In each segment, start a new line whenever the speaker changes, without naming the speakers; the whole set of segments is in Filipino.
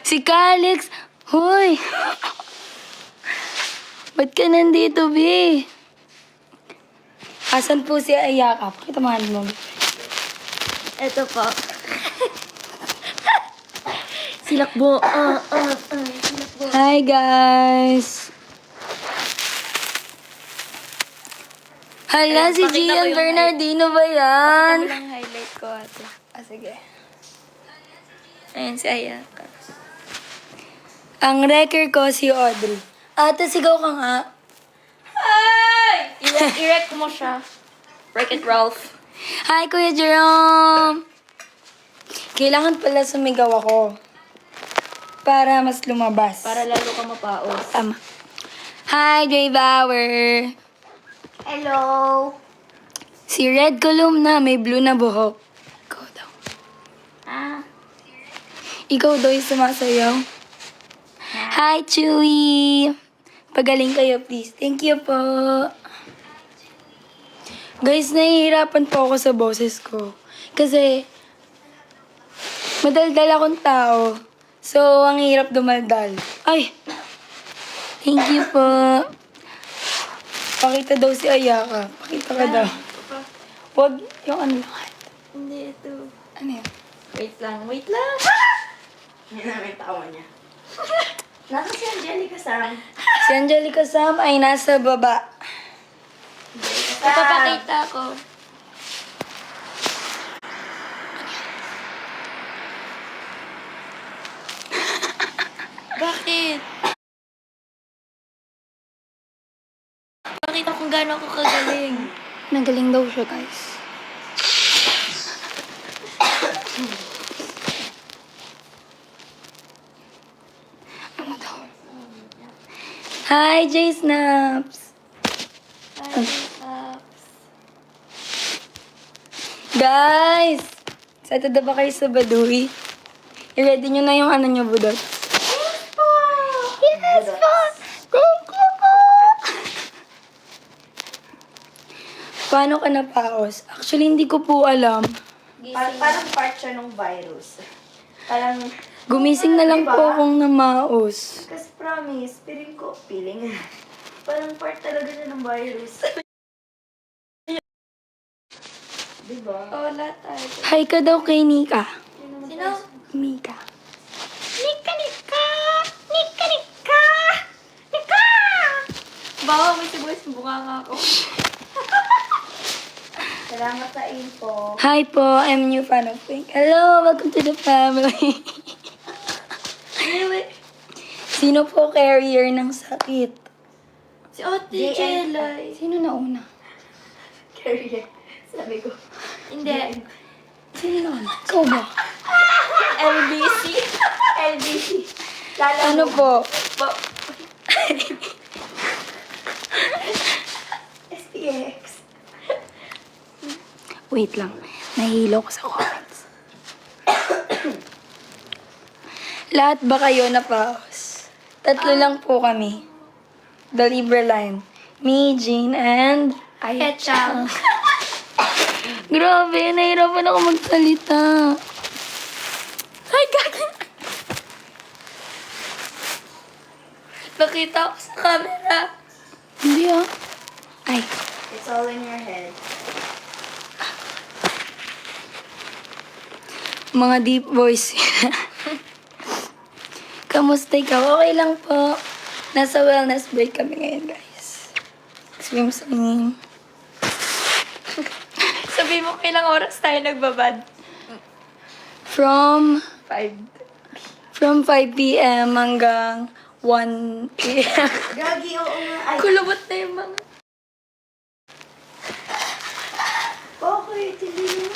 Si Calix! Hoy! Ba't ka nandito, Bi? Asan po si Ayaka? Pakita mo mo.
Ito po. Silakbo. Silakbo.
Hi, guys! Hala, si
Pakita ko
Gian
yung
Bernardino ba yan?
Ito lang highlight ko, ate.
Sige.
Ayan si Ayaka.
Ang wrecker ko si Audrey. Ate, sigaw ka nga.
Hi! I-rec mo siya. Wreck-It Ralph.
Hi, Kuya Jerome! Kailangan pala sumigaw ako. Para mas lumabas.
Para lalo ka mapaos.
Tama. Hi, Dre Bauer!
Hello!
Si Red Columna may blue na buhok. Ikaw daw. Ikaw daw yung sumasayaw. Hi, Chewy! Pagaling kayo, please. Thank you po. Guys, nahihirapan po ako sa boses ko. Kasi, madaldal akong tao. So, ang hirap dumaldal. Ay! Thank you po. Pakita daw si Ayaka. Pakita ka daw. Wag yung ano lahat.
Hindi, ito.
Ano yun?
Wait lang, wait lang.
Yan na may tawa niya.
Nasa si Angelica Sam.
Si Angelica Sam ay nasa baba.
Ipapakita ko. Bakit? Pakita kung gaano ako kagaling.
Nagaling daw siya, guys. Ano daw? Hi, J Snaps! Guys! Excited na ba kayo sa Baduy? I-ready nyo na yung ano nyo, budot.
Yes po! Thank you po!
Paano ka napaos? Actually, hindi ko po alam.
Parang part siya ng virus. Parang,
Gumising na lang po akong namaos.
kasi promise, feeling. Parang part talaga siya ng virus. Diba?
Oo, lahat tayo.
Hi ka daw kay Nika.
Sino?
Nika.
Nika! Bawa, may sibuyas bunga nga ako.
Salamat sa info.
Hi po, I'm new fan of Pink. Hello, welcome to the family.
Anyway,
Sino po carrier ng sakit?
si Ate
JN.
Jelay.
Sino nauna?
Carrier. Sabi ko.
Hindi.
Sino nauna? Ikaw ba?
LBC.
LBC. Lala
Ano
mo.
po?
SPX.
Wait lang. Nahihilo ko sa comments. Lahat ba kayo napaos? Tatlo lang po kami. The Libre line. Me, Jean, and...
Ketchup.
Grabe, nahirapan ako magsalita.
Ay, gagi. Nakita ko sa camera.
Hindi ah. Ay,
It's all in your head.
mga deep voice. Kamusta ikaw? Okay lang po. Nasa wellness break kami ngayon, guys. Swim.
Sabi mo, ilang oras tayo nagbabad?
From
5.
5 p.m. hanggang 1 p.m.
Gagi, oo nga. Ay,
Kulubot na yung mga...
bakit? Hindi naman.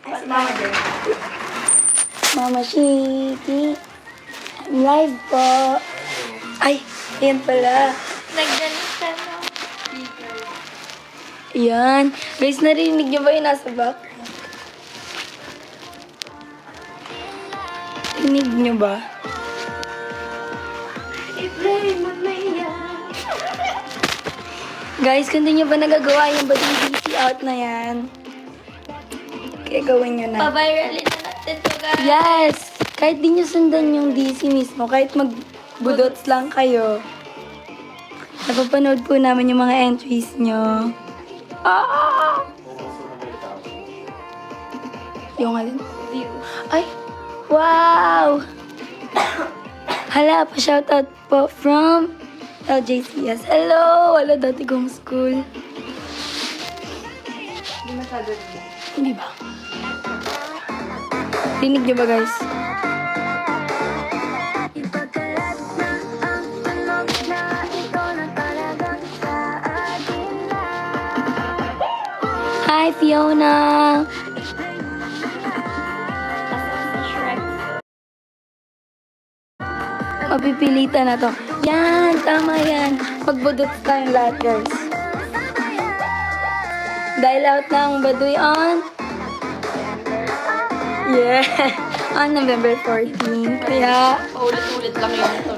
Ay, si Mama Jen.
Mama Shiki. I'm live po. Ay, yan pala.
Naggalit ka na.
Yan. Guys, narinig niyo ba yung nasa background? Rinig niyo ba?
I-play mo na yan.
Guys, kung di nyo ba nagagawa yung bading DC out na yan, kaya gawin nyo na.
Pa-viralin na natin. natin to, guys.
Yes! Kahit di nyo sundan yung DC mismo, kahit magbudots lang kayo. Napapanood po namin yung mga entries nyo. Ah! Yung alin?
View.
Ay! Wow! Hala, pa-shoutout po from LJCS. Hello! Wala dati kong school.
Hindi masyado rin.
Hindi ba? Rinig nyo ba, guys? Hi, Fiona! Mapipilitan na to. Yan! Tama yan! Magbudot tayong lahat, guys. Dahil out ng Baduy on... Yeah! On November 14. Kaya...
Paulit-ulit lang yun ito.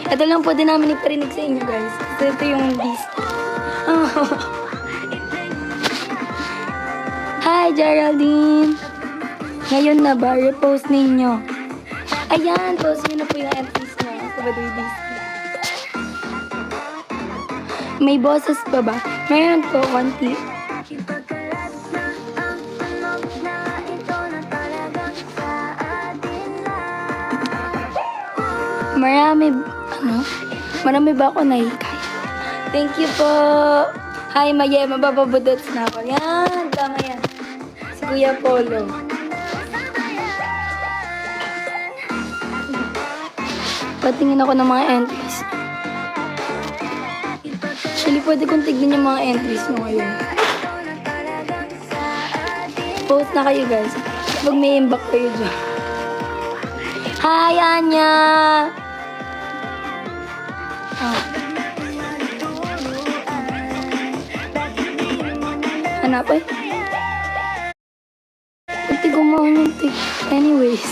Ito lang po din namin iparinig sa inyo, guys. Kasi ito yung list. Hi, Geraldine! Ngayon na ba? Repost ninyo. Ayan, post nyo na po yung entries nyo sa Baduy DC. May boses pa ba? Meron po, konti. Marami ba ako nahikay? Thank you po. Hi, Maye, mabababudots na ako. Yan, tama yan. Si Kuya Polo. Patingin ako ng mga entries. Actually, pwede kong tignan yung mga entries mo ngayon. Post na kayo, guys. Pag may imbak kayo dyan. Hi, Anya! Oh. Hanap eh. Pati gumawa ng tig. Anyways.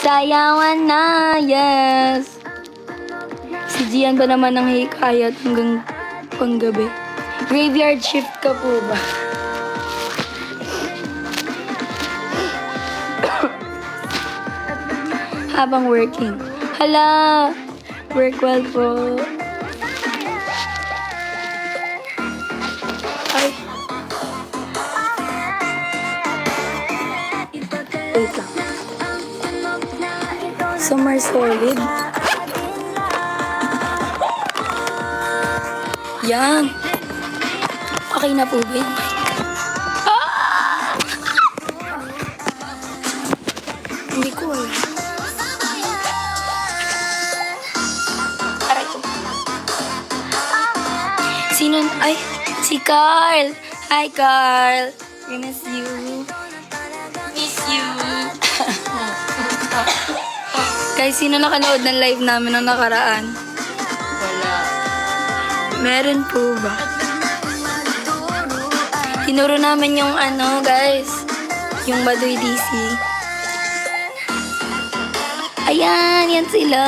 Sayawan na, yes! Si Gian ba naman ang hikayat hanggang panggabi? Graveyard shift ka po ba? Habang working. Hala! Work well po. Ay. Wait lang. Summer solid. Yan. Okay na po ba yun? Ah! Hindi ko alam. Aray ko. Sino? Ay, si Carl. Hi, Carl. We miss you.
Miss you.
Guys, sino nakanood ng live namin ng nakaraan?
Wala.
Meron po ba? Tinuro namin yung guys, yung Baduy DC. Ayan, yan sila.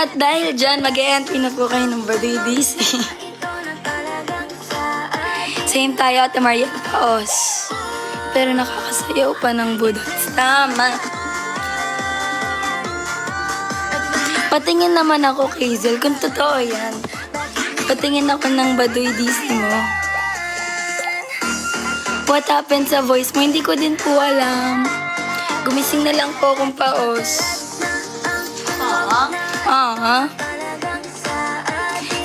At dahil dyan, mag-e-entry na po kayo ng Baduy DC. Same tayo at Maria Paos. Pero nakakasayaw pa ng budots. Tama. Patingin naman ako, Hazel, kung totoo yan. Patingin ako ng Baduy DC mo. What happened sa voice mo? Hindi ko din po alam. Gumising na lang po akong paos.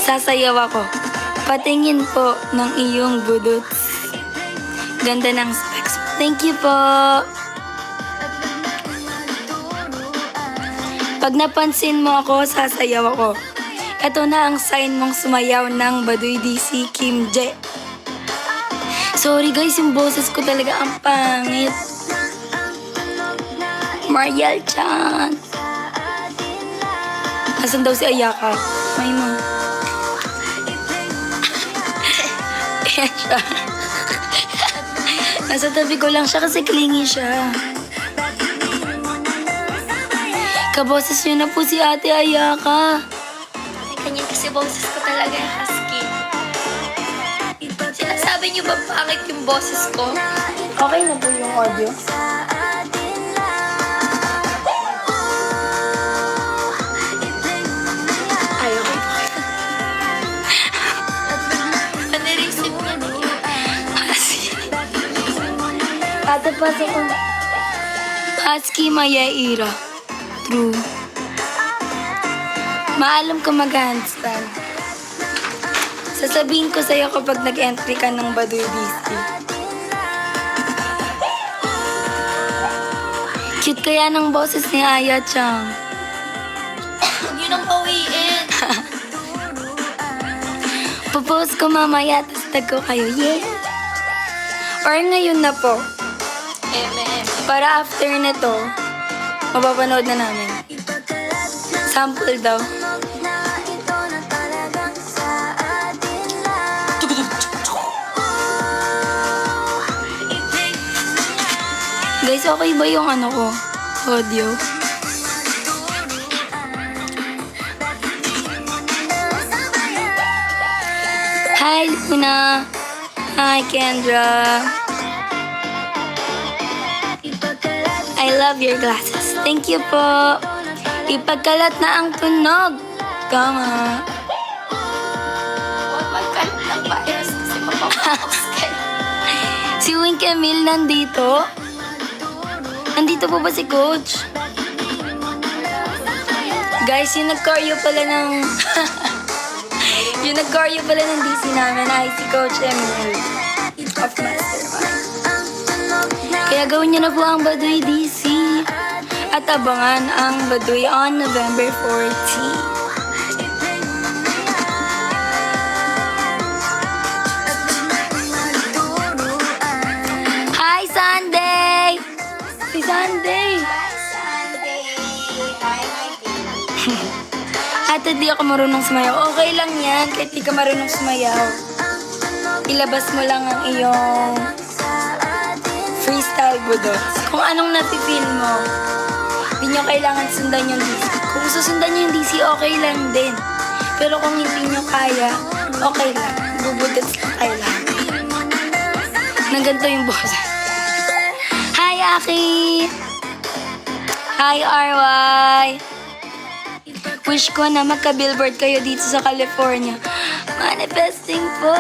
Sasayaw ako. Patingin po ng iyong budots. Ganda ng specs. Thank you po. Pag napansin mo ako, sasayaw ako. Ito na ang sign mong sumayaw ng Baduy DC, Kim J. Sorry guys, yung boses ko talaga ang pangit. Mariel Chan. Asan daw si Ayaka? May mo. Ayan siya. Nasa tabi ko lang siya kasi clingy siya. Kaboses niyo na po si Ate Ayaka.
Ay, kanya kasi boses ko talaga yung husky. Sinasabi Sabi niyo ba pangit yung boses ko?
Okay na po yung audio. Ay, okay po.
Panirisip niya niya.
Ate pa sa kong Husky Mayaira. True. Maalam ko mag-handstand. Sasabihin ko sa'yo kapag nag-entry ka ng Baduy DC. Cute kaya ng boses ni Aya Chang.
Huwag yun ang pawiin.
Popost ko mamaya, tapos tag ko kayo. Yeah! Or ngayon na po. Para after nito, mapapanood na namin. Sample daw. Guys, okay ba yung ano ko? Audio? Hi, Luna. Hi, Kendra. I love your glasses. Thank you po. Ipagkalat na ang tunog. Kama.
Huwag magkalit ng virus kasi mapapakas kayo.
Si Wink Emil nandito? Nandito po ba si Coach? Guys, yung nag-choreo pala ng... yung nag-choreo pala ng DC namin ay si Coach Emil of Mastermind. Kaya gawin niyo na po ang Baduy DC at abangan ang Baduy on November 14. Hi, Sunday! Si Sunday! Ate, di ako marunong sumayaw. Okay lang yan, kahit di ka marunong sumayaw. Ilabas mo lang ang iyong freestyle budots. Kung anong napipil mo, di nyo kailangan sundan yung DC. Kung susundan nyo yung DC, okay lang din. Pero kung hindi nyo kaya, okay lang. Bubudots lang kayo lang. Nang ganito yung boses. Hi, Aki! Hi, RY! Wish ko na magka-billboard kayo dito sa California. Manifesting po!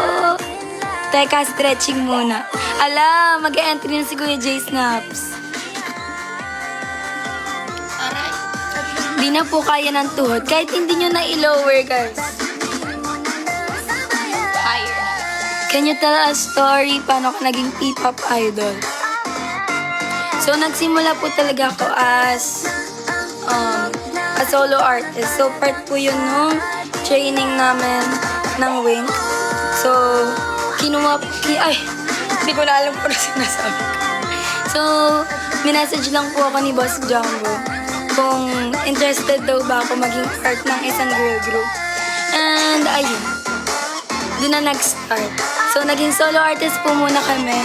Teka, stretching muna. Ala, mag-entry na si Kuya J Snaps.
Aray.
Di na po kaya ng tuhod. Kahit hindi nyo na i-lower, guys.
Higher na.
Can you tell a story paano ka naging P-pop idol? So, nagsimula po talaga ako as a solo artist. So, part po yun nung training namin ng Wink. So, ay, hindi ko na alam kung ano sinasabi ko. So, minessage lang po ako ni Boss Jumbo kung interested daw ba ako maging part ng isang girl group. And, ayun. Doon na nag-start. So, naging solo artist po muna kami.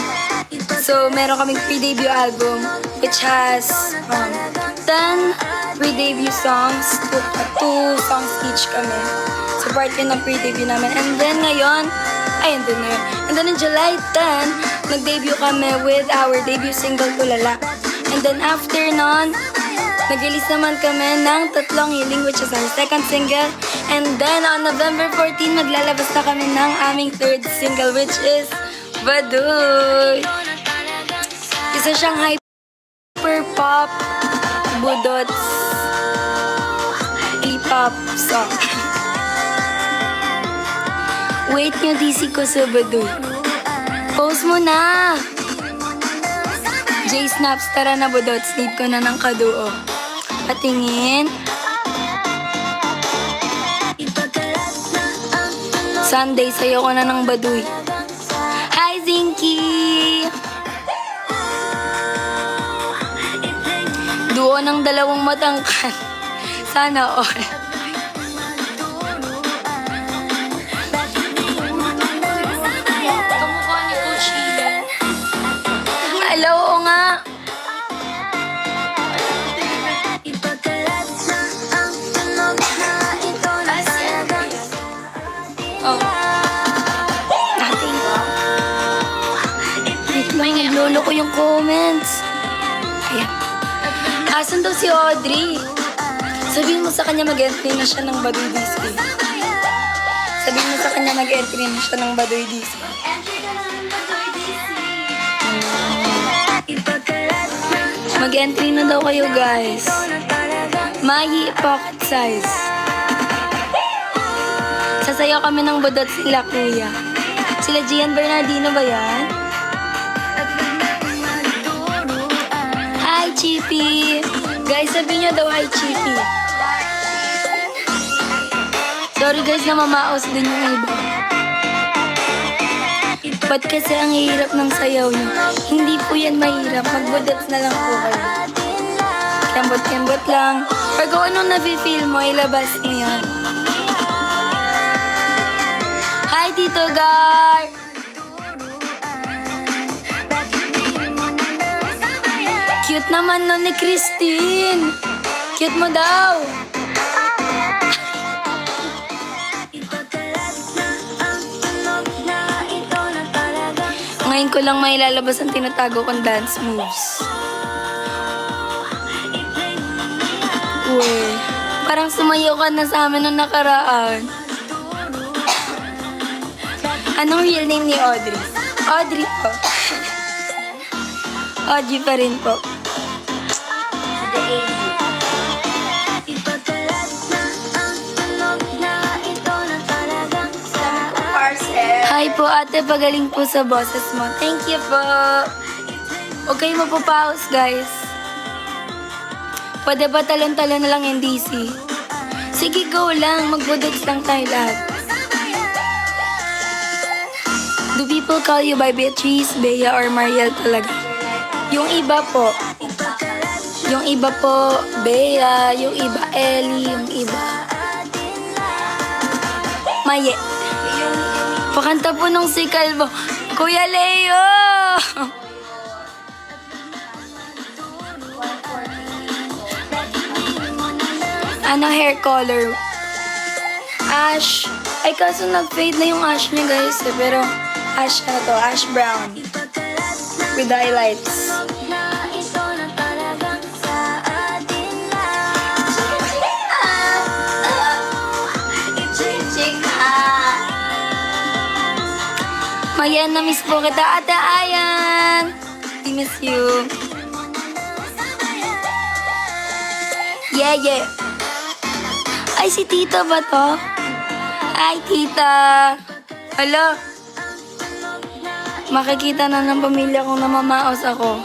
So, meron kaming pre-debut album which has 10 pre-debut songs. Two songs each kami. So, part yun ng pre-debut namin. And then, ngayon, ayun din na yun. And then, in July 10, nag-debut kami with our debut single, Tulala. And then, after nun, nag-release naman kami ng Tatlong Hiling, which is our second single. And then, on November 14, maglalabas na kami ng aming third single, which is Baduy. Isa siyang hyper-pop, budots, P-pop song. Wait nyo, DC ko sa Baduy. Post mo na! J Snaps, tara na budots. Need ko na ng kaduo. Patingin. Sunday, sayo ko na ng Baduy. Hi, Zinky! Duo ng dalawang matangkan. Sana all.
Kamukha ni Coach Ian.
Hello, oo nga. Oh. Nothing. Niloloko yung comments. Ayan. Asan daw si Audrey? Sabihin mo sa kanya mag-entry na siya ng Baduy DC. Sabihin mo sa kanya mag-entry na siya ng Baduy DC.
Entry ka na ng Baduy DC.
Mag-entry na daw kayo, guys. Magi pocket size. Sasayaw kami ng budot sila, kuya. Sila Gian Bernardino ba yan? Hi, Chippy! Guys, sabihin nyo daw hi, Chippy. Sorry guys na mamaos din yung iba. Ba't kasi ang hirap ng sayaw nyo? Hindi po yan mahirap. Magbudots na lang po kayo. Kembot-kembot lang. Or kung anong nafe-feel mo, ilabas mo yan. Hi, Tito Gar! Cute naman nun ni Christine. Cute mo daw. Ngayon ko lang may lalabas ang tinatago kong dance moves. Uy, parang sumayaw ka na sa amin nung nakaraan. Anong real name ni Audrey? Audrey po. Audrey pa rin po. Hi po ate, pagaling po sa boses mo. Thank you po. Huwag kayo mapapaus guys. Pwede ba talon-talon na lang yung DC? Sige, go lang. Magbudots lang tayo lahat. Do people call you by Beatrice, Bea, or Mariel talaga? Yung iba po. Yung iba po, Bea. Yung iba, Ellie. Yung iba, Maye. Pakanta po nung si Calvo. Kuya Leo! Ano hair color? Ash. Ay, kaso nag-fade na yung ash niya, guys. Pero, ash na to. Ash brown. With highlights. Mayan, na-miss po kita, Ate Ayan. I miss you. Yeah, yeah. Ay, si Tita ba to? Ay, Tita. Hala. Makikita na ng pamilya kong namamaos ako.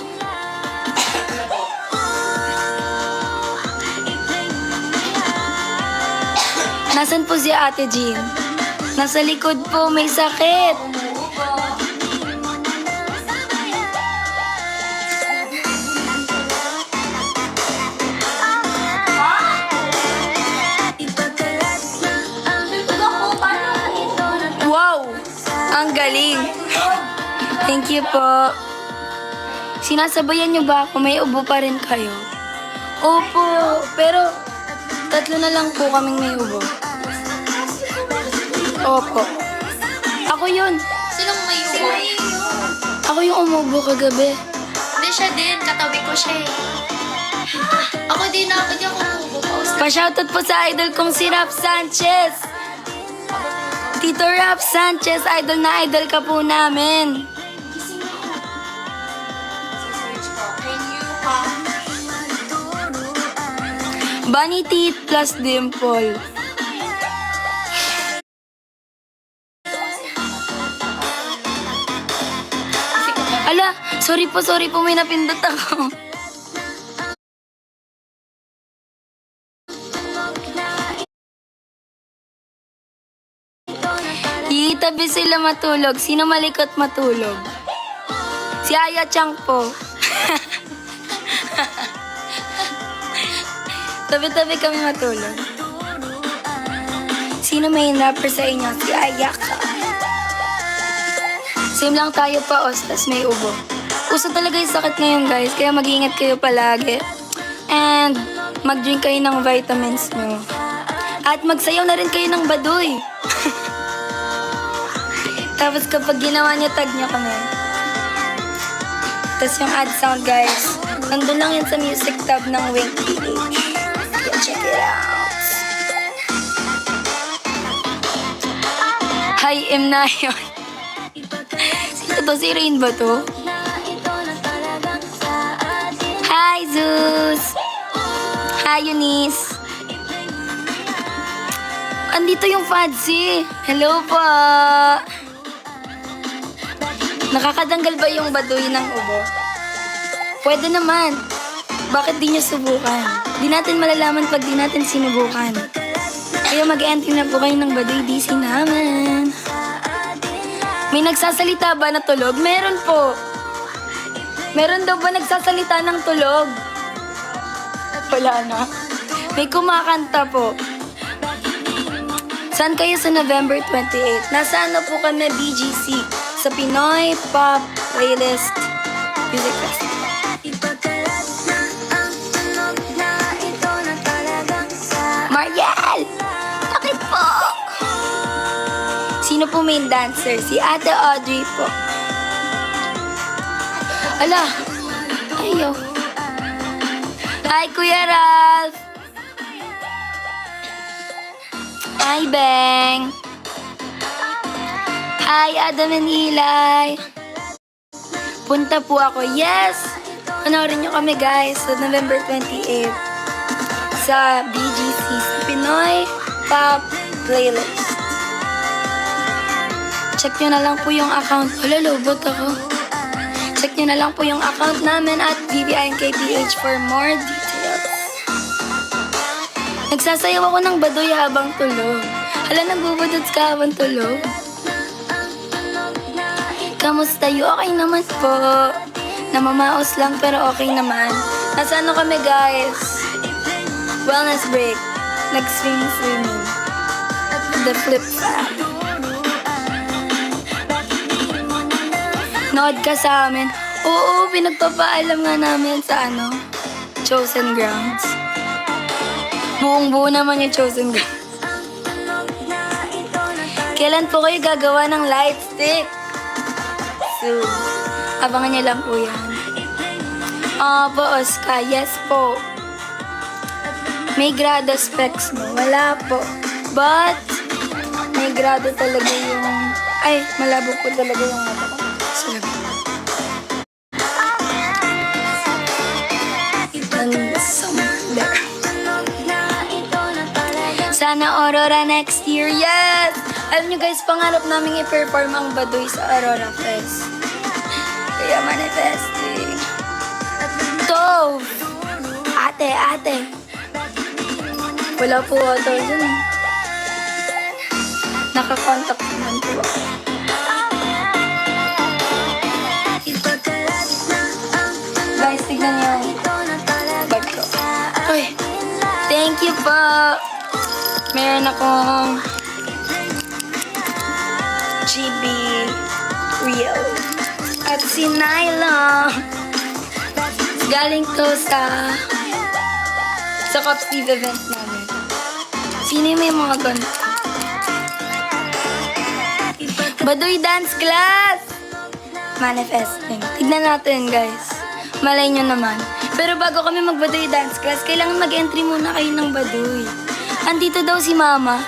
Nasaan po si Ate Jean? Nasa likod po, may sakit. Wow! Ang galing! Thank you po. Sinasabayan niyo ba ako? May ubo pa rin kayo? Opo, pero 3 na lang po kaming may ubo. Opo. Ako yun.
Sinong may ubo?
Ako yung umubo kagabi.
Hindi siya din. Katabi ko siya eh. Ako din ako. Hindi ako umubo.
Pa-shoutout po sa idol kong si Rap Sanchez. Tito Rap Sanchez, idol na idol ka po namin. Bunny teeth plus dimple. Ala, sorry po, may napindot ako. Itabi sila matulog. Sino malikot matulog? Si Aya Chang po. Tabi-tabi kami matulog. Sino main rapper sa inyo? Si Aya ka. Same lang tayo pa, Ostas, may ubo. Uso talaga yung sakit ngayon, guys. Kaya mag-iingat kayo palagi. And mag-drink kayo ng vitamins nyo. At magsayaw na rin kayo ng baduy. Tapos kapag ginawa niya, tag niya kami. Tapos yung ad sound, guys, nandun lang yan sa music tab ng Wink PH. Kaya check it out. Hi, M na yun. Sino to? Si Rain ba to? Hi, Zeus! Hi, Eunice! Andito yung Fadzi. Hello po! Nakakatanggal ba yung baduy ng ubo? Pwede naman. Bakit di nyo subukan? Di natin malalaman pag di natin sinubukan. Kaya mag-entry na po kayo ng baduy DC namin. May nagsasalita ba na tulog? Meron po. Meron daw ba nagsasalita ng tulog? Wala na. May kumakanta po. Saan kayo sa November 28? Nasa ano po kami, BGC? Sa Pinoy Pop Playlist Music Festival. Mariel! Bakit po? Sino po main dancer? Si Ate Audrey po. Ala! Ayaw. Hi, Kuya Ralph! Hi, Beng! Hi, Adam and Eli! Punta po ako. Yes! Panoorin nyo kami, guys, sa November 28 sa BGC, sa Pinoy Pop Playlist. Check nyo na lang po yung account. Wala, lobot ako. Check nyo na lang po yung account namin at VVINKPH for more details. Nagsasayaw ako ng baduy habang tulog. Hala, nagbubudots ka habang tulog? Kamusta you? Okay naman po. Namamaos lang pero okay naman. Nasa ano kami, guys? Wellness break. Nag-swimming. The flip flap. Nood ka sa amin. Oo, pinagpapaalam nga namin sa ano, Chosen Grounds. Buong-buo naman yung Chosen Grounds. Kailan po kayo gagawa ng light stick? Soon. Abangan niyo lang po yan. Po, Oscar. Yes po. May grado specs mo? Wala po. But, may grado talaga yung... Ay, malabo po talaga yung mata ko. Salamat. There. Sana Aurora next year. Yes! Alam nyo guys, pangarap namin i-perform ang Baduy sa Aurora Fest. Kaya manifesting. Tov! Ate. Wala po ito dun. Nakakontak naman po ako. Guys, tignan nyo yung bag ko. Uy, thank you po. Meron akong GB Real. At si Nyla. Galing to sa Cops Eve event namin. Sino yung may mga ganito? Baduy dance class! Manifesting. Tignan natin, guys. Malay nyo naman. Pero bago kami mag-Baduy dance class, kailangan mag-entry muna kayo ng Baduy. Andito daw si Mama.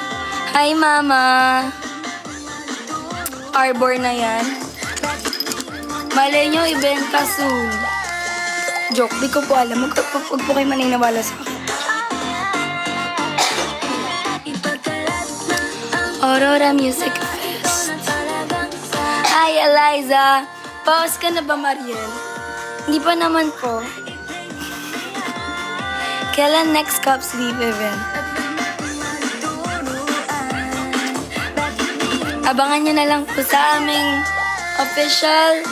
Hi, Mama. Arbor na yan. Malay nyo, ibenta soon. Joke, di ko po alam. Huwag po kayo maniniwala sa akin. Aurora Music Fest. Hi, Eliza. Pause ka na ba, Mariel? Hindi pa naman po. Kailan next Cups Leave event? Abangan nyo na lang po sa aming official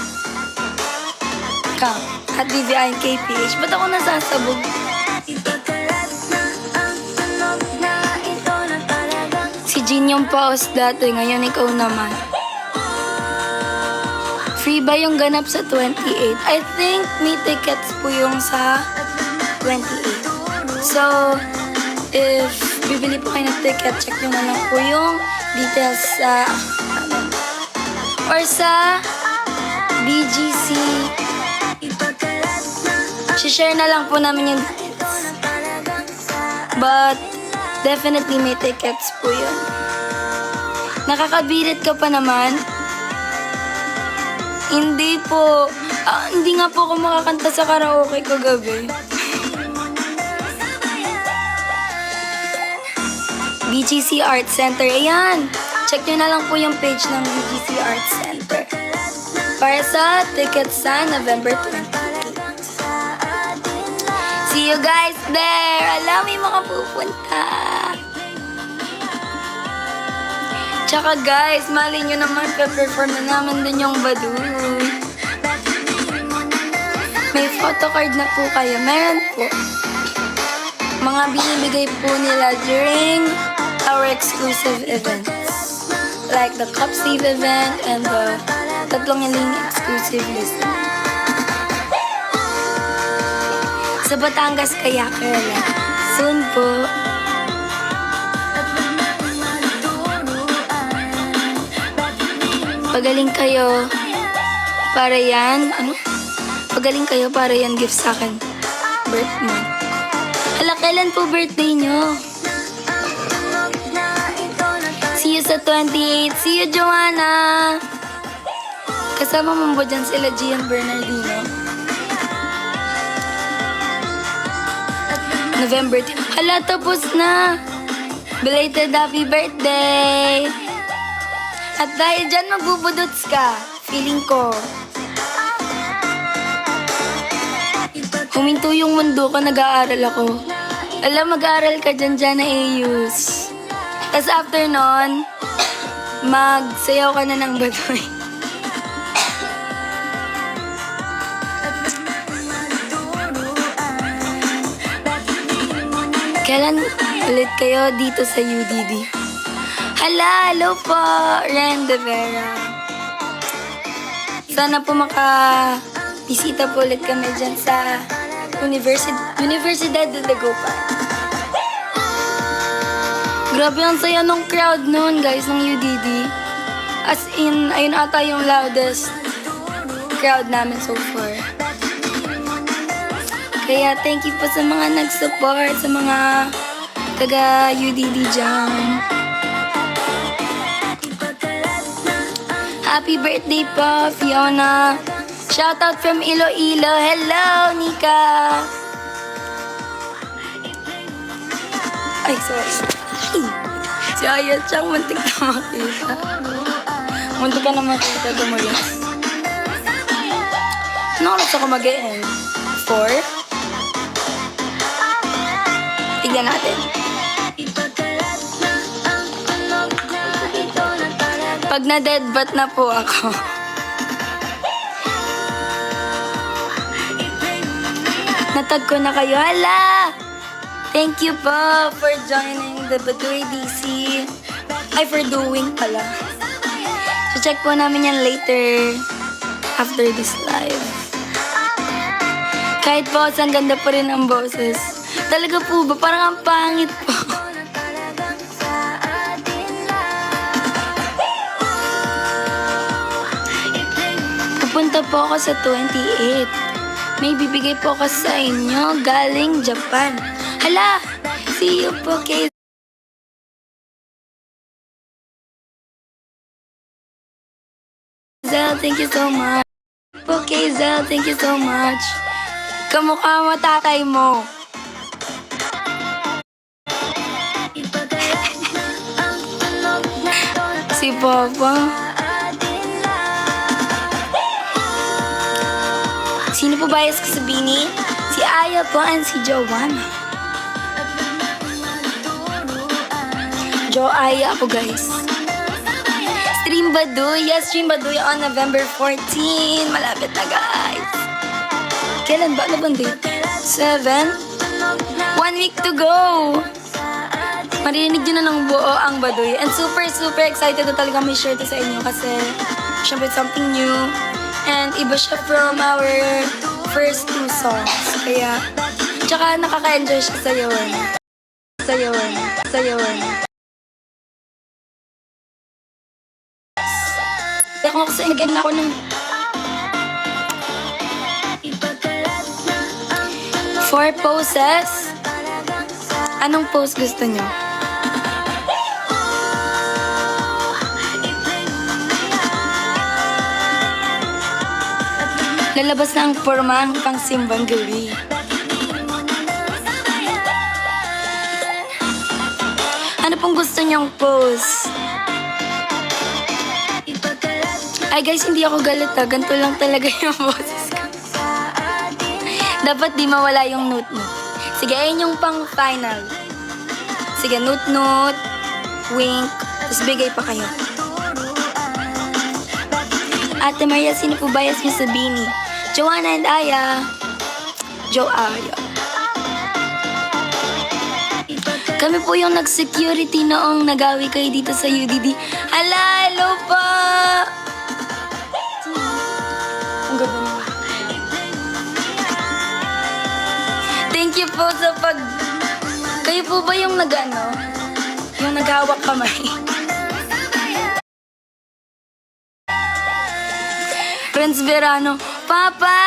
account at VVINKPH. Ba't ako nasasabog? Si Jean yung pause dati, ngayon ikaw naman. Free ba yung ganap sa 28? I think may tickets po yung sa 28. So, if bibili po kayo ng ticket, check nyo na lang po yung details sa BGC share na lang po namin yung details. But, definitely may tickets po yun. Nakakabirit ka pa naman? Hindi po. Hindi nga po ako makakanta sa karaoke kagabi. BGC Arts Center. Ayan. Check nyo na lang po yung page ng BGC Arts Center. Para sa tickets sa November 28. See you guys there. Alam, may mga pupunta. Tsaka guys, mali nyo naman, pe-perform na naman din yung Baduy. May photocard na po kayo. Meron po. Mga binibigay po nila during our exclusive events. Like the Cup Sleeve event and the Tatlong Yaling exclusive listening. Sa Batangas kaya kaya. Soon po. Pagaling kayo para yan. Ano? Pagaling kayo para yan gift sa akin. Birth month. Hala, kailan po birthday nyo? See you sa 28. See you, Joanna. Kasama mo ba dyan sila Gian Bernardino? November 10. Hala, tapos na. Belated happy birthday. At dahil dyan magbubudots ka. Feeling ko. Huminto yung mundo ko, nag-aaral ako. Alam, mag-aaral ka dyan na AUs. Tapos after nun, magsayaw ka na ng Baduy. Kailan ulit kayo dito sa UDD? Hala, hello po, Ren De Vera. Sana po bisita po ulit kami dyan sa Universidad de Dagupan. Grabe ang saya ng crowd noon, guys, ng UDD. As in, ayun ata yung loudest crowd namin so far. Kaya thank you po sa mga nag-support, sa mga taga-UDD dyan. Happy birthday po, Fiona. Shoutout from Iloilo. Hello, Nika. Ay, sorry. Si Aya Chang, muntik na makita. Muntik ka na makita, tumulas. Ano oras ako mag-e-end? 4? Tignan natin. Pag na-deadbat na po ako. Natag ko na kayo. Hala! Thank you po for joining the Baduy DC. Ay, for doing pala. So, check po namin yan later after this live. Kahit po, ang ganda pa rin ang boses. Talaga po ba? Parang ang pangit po. Pupunta po ako sa 28. May bibigay po ako sa inyo galing Japan. Hala! See you po, kay Zel, thank you so much. Po, kay Zel, thank you so much. Kamukha mo tatay mo. Si Papa. Sino po bias ko sa Bini? Si Aya po and si Joanna. Jo Aya ako, guys. Stream Baduy. Yes, Stream Baduy on November 14. Malapit na, guys. Kailan ba? Ano bang date? 7? 1 week to go. Marinig nyo na ng buo ang Baduy. And super, super excited na talaga may share to sa inyo kasi syempre something new. And iba siya from our first 2 songs. Kaya, tsaka nakaka-enjoy siya sa yawan. Sa yawan. Sa yawan. Kaya kung ako sa inagyan na ako ng... For poses, anong pose gusto nyo? Lalabas na ang forma pang simbang gabi. Ano pong gusto nyong pose? Ay guys, hindi ako galit ha. Ganito lang talaga yung boses ko. Dapat di mawala yung nut-nut. Sige, ayun yung pang final. Sige, nut-nut, wink, tapos bigay pa kayo. Ate Maria, sino po bias niyo sa Bini? Joanna and Aya. Joaya. Kami po yung nag-security noong nagawi kayo dito sa UDD. Hala, hello po! Ang ganda naman. Thank you po sa pag... Kayo po ba yung nag-ano? Yung naghawak kamay? Renz Verano, Papa!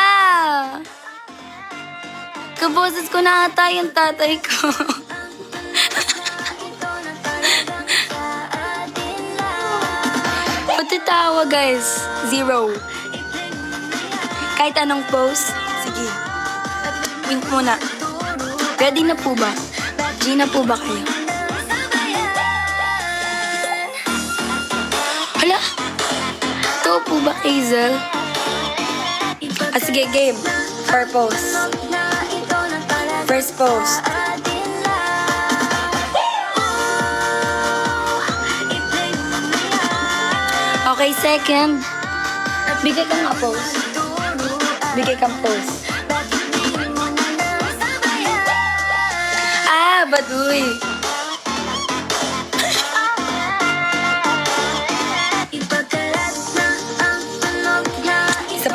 Kaboses ko na ata yung tatay ko. Patitawa guys, 0. Kahit anong pose, sige. Wink muna. Ready na po ba? G na po ba kayo? Hala! Ito po ba, Hazel? Sige, game. For pose. First pose. Okay, second. Bigay kang nga pose. Bigay kang pose. Ah, baduy.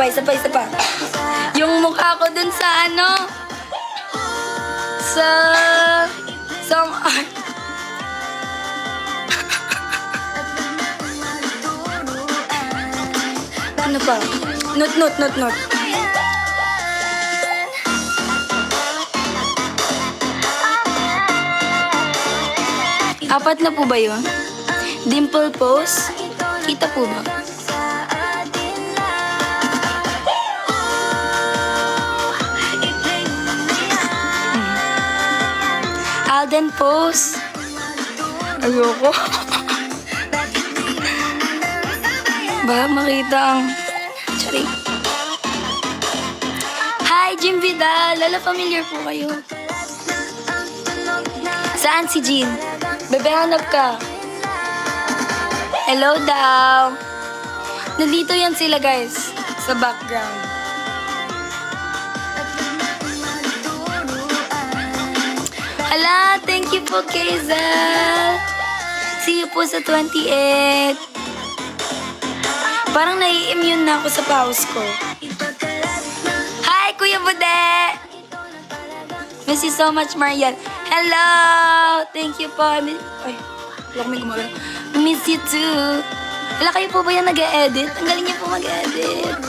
Isa pa. Yung mukha ko dun sa ano? Sa art. Ano pa? Not. Apat na po ba yun? Dimple pose? Kita po ba? Alden pose? Ayoko. Ba, makita ang... Sorry. Hi, Jim Vidal. Lala, familiar po kayo. Saan si Jean? Bebe, hanap ka. Hello daw. Nandito yan sila, guys. Sa background. Hala, thank you po, Kazel. See you po sa 28. Parang nai-immune na ako sa pause ko. Hi, Kuya Bude! Miss you so much, Marian. Hello! Thank you po. Ay, wala ko may gumagano. Miss you too. Wala kayo po ba yung nag-e-edit? Ang galing niyo po mag-edit.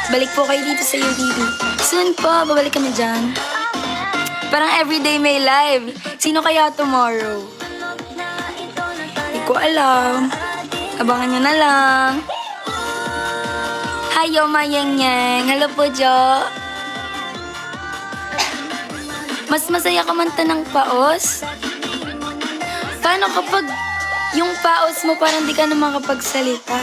Balik po kayo dito sa UDD. Soon po, babalik kami dyan. Parang everyday may live. Sino kaya tomorrow? Hindi ko alam. Abangan nyo na lang. Hi, Yoma Yang Yang. Hello po, Jo. Mas masaya ka manta ng paos? Paano kapag yung paos mo parang di ka na makapagsalita?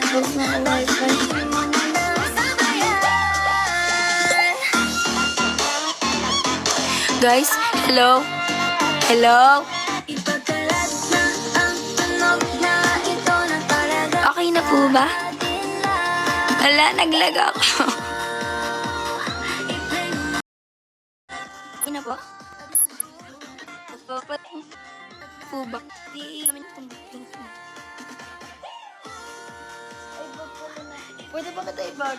Close na ang wifi. Guys, hello? Hello? Okay na po ba? Wala, naglag ako. Okay na po? Po ba? Di naman itong pink. Pwede ba kita i-bag?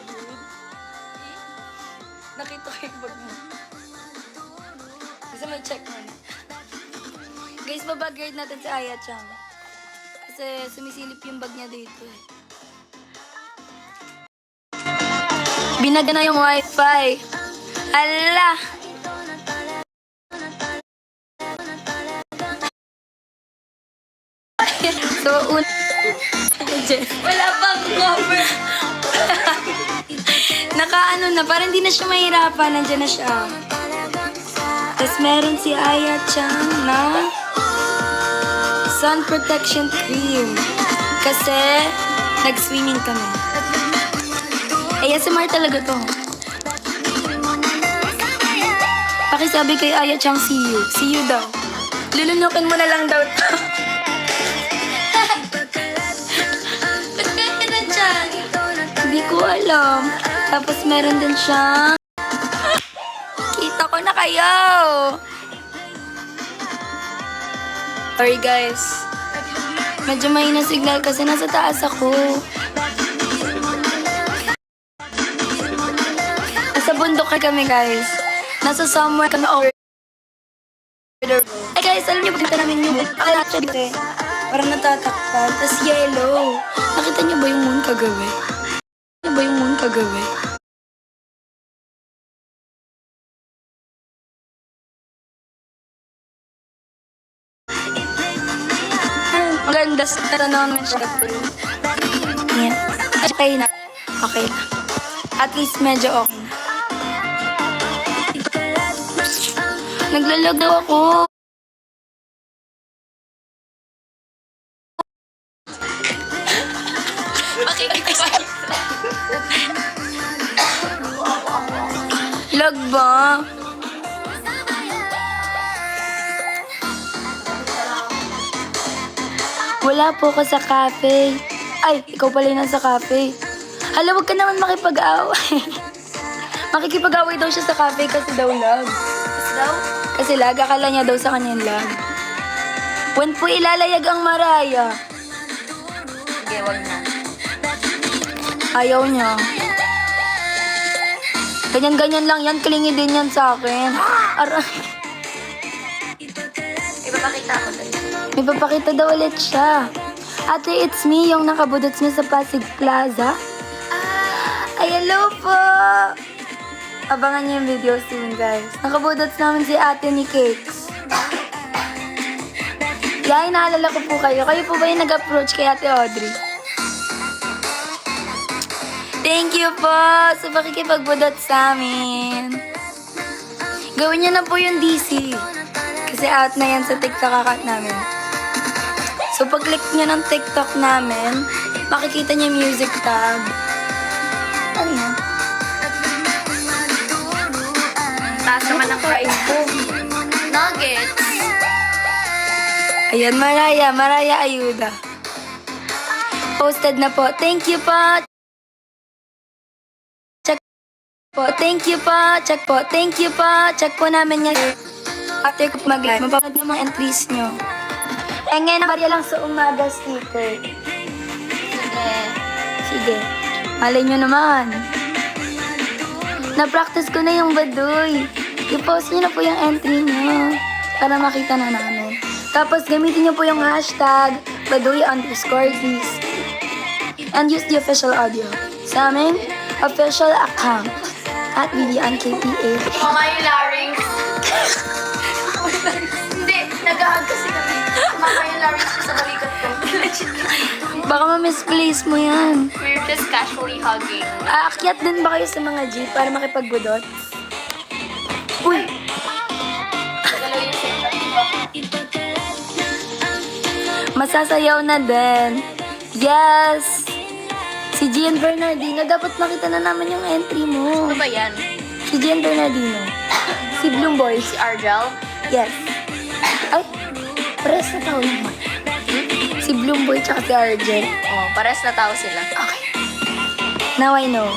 Nakita ko yung bag mo. Kasi may check mo na. Guys, babag-guard natin si Aya Chang. Kasi sumisilip yung bag niya dito eh. Binaga na yung wifi. Ala! So,
Wala pang cover.
nakaano na, parang hindi na siya mahirapan. Nandiyan na siya. Tapos meron si Aya Chang na sun protection cream. Kasi nag-swimming kami. ASMR talaga to. Pakisabi kay Aya Chang, see you. See you daw. Lulunukin mo na lang daw to.
Ba't ka na dyan?
Hindi ko alam. Tapos meron din siya. Kita ko na kayo. Sorry guys. Medyo mahina signal kasi nasa taas ako. Nasa bundok kami guys. Nasa somewhere kami over. Ay guys, alam niyo ba namin yung akala siya dito eh. Parang natatakpan. Tapos yellow. Nakita niyo ba yung moon kagabi? Ano ba yung moon kagabi? Maganda sa naman siya. Yan. Okay na. Okay na. At least medyo okay na. Naglalag daw ako. Lag ba? Wala po ako sa cafe. Ay, ikaw pala yung nasa cafe. Hala, wag ka naman makipag-away. Makikipag-away daw siya sa cafe kasi daw lag. Kasi lag, akala niya daw sa kanya yung lag. When po ilalayag ang Maraya?
Sige, wag na.
Ayaw niya. Ganyan-ganyan lang yan, klingi din yan sa akin. Aray.
Ipapakita ko dali.
May papakita daw ulit siya. Ate, it's me, yung nakabudots niya sa Pasig Plaza. Ay, hello po! Abangan niyo yung video soon, guys. Nakabudots namin si ate ni Cakes. Yay, naalala ko po kayo. Kayo po ba yung nag-approach kay ate Audrey? Thank you po sa pakikipagbudot sa amin. Gawin niyo na po yung DC. Kasi out na yan sa TikTok account namin. So, pag-click niyo ng TikTok namin, makikita niyo yung music tab. Ano yan?
Taas naman ang price ko. Nuggets.
Ayan, Maraya Ayuda. Posted na po. Thank you po. Check po. Thank you po. Check po. Thank you po. Check po namin yan. After ko mag-live, mapapag yung mga entries nyo. Ngayon, barya lang sa umaga sticker.
Sige.
Sige. Malay nyo naman. Na-practice ko na yung baduy. I-post nyo na po yung entry nyo para makita na namin. Tapos gamitin nyo po yung hashtag baduy_this and use the official audio sa aming official account at BDNKPA.
Mga yung larynx. Hindi, nag-ahag kasi kami. Mga yung larynx ko sa balikat ko. Legit.
Baka ma-misplace mo yan.
We're just casually hugging.
Aakyat din ba kayo sa mga jeep para makipagbudot? Uy!
Dalaw yung setup.
Masasayaw na din. Yes! Si Gian Bernardino, dapat makita na naman yung entry mo.
Ano ba yan?
Si Gian Bernardino. Si Bloom Boys.
Si Argel?
Yes. Ay, pares na tao naman. Si Bloom Boy tsaka si Arjen.
Oh, pares na tao sila.
Okay. Now I know.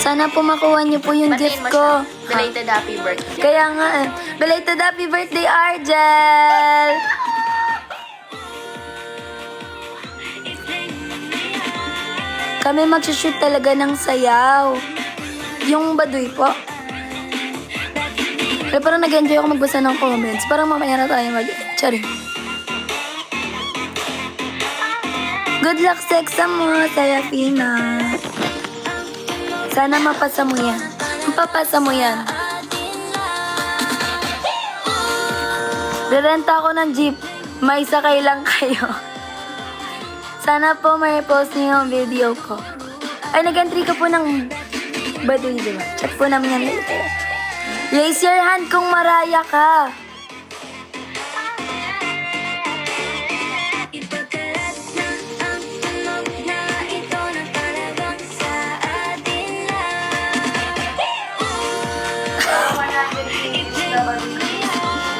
Sana po makuha niyo po yung
Batiin
gift
mo
ko.
siya. Belated happy birthday.
Kaya nga, belated happy birthday, Argel! Kami magsushoot talaga ng sayaw. Yung baduy po. Kaya parang nag-enjoy ako magbasa ng comments. Parang mamaya na tayo Charing. Good luck sa exam mo, Serafina. Sana mapasa mo yan. Mapapasa mo yan. Rerenta ako ng jeep. May sakay lang kayo. Sana po may post niyo yung video ko. Ay, nag-entry ka po ng Baduy, diba? Check po namin yan later. Raise your hand kung maraya ka.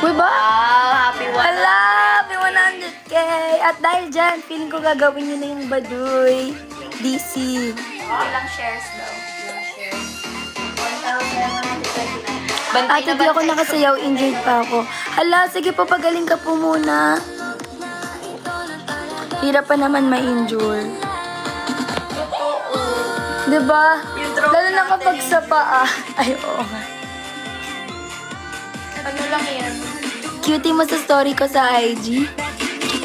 Uy ba?
Happy
Wala! May 100k! At dahil dyan, feeling ko gagawin nyo na yung Baduy DC.
Ilang shares daw? Ilang shares? 1,129.
Ate, di ako nakasayaw. Injured pa ako. Hala, sige po, pagaling ka po muna. Hirap pa naman ma-injure. Diba? Lalo na kapag sa paa. Ay, oo nga.
Ano lang yan?
Cutie mo sa story ko sa IG.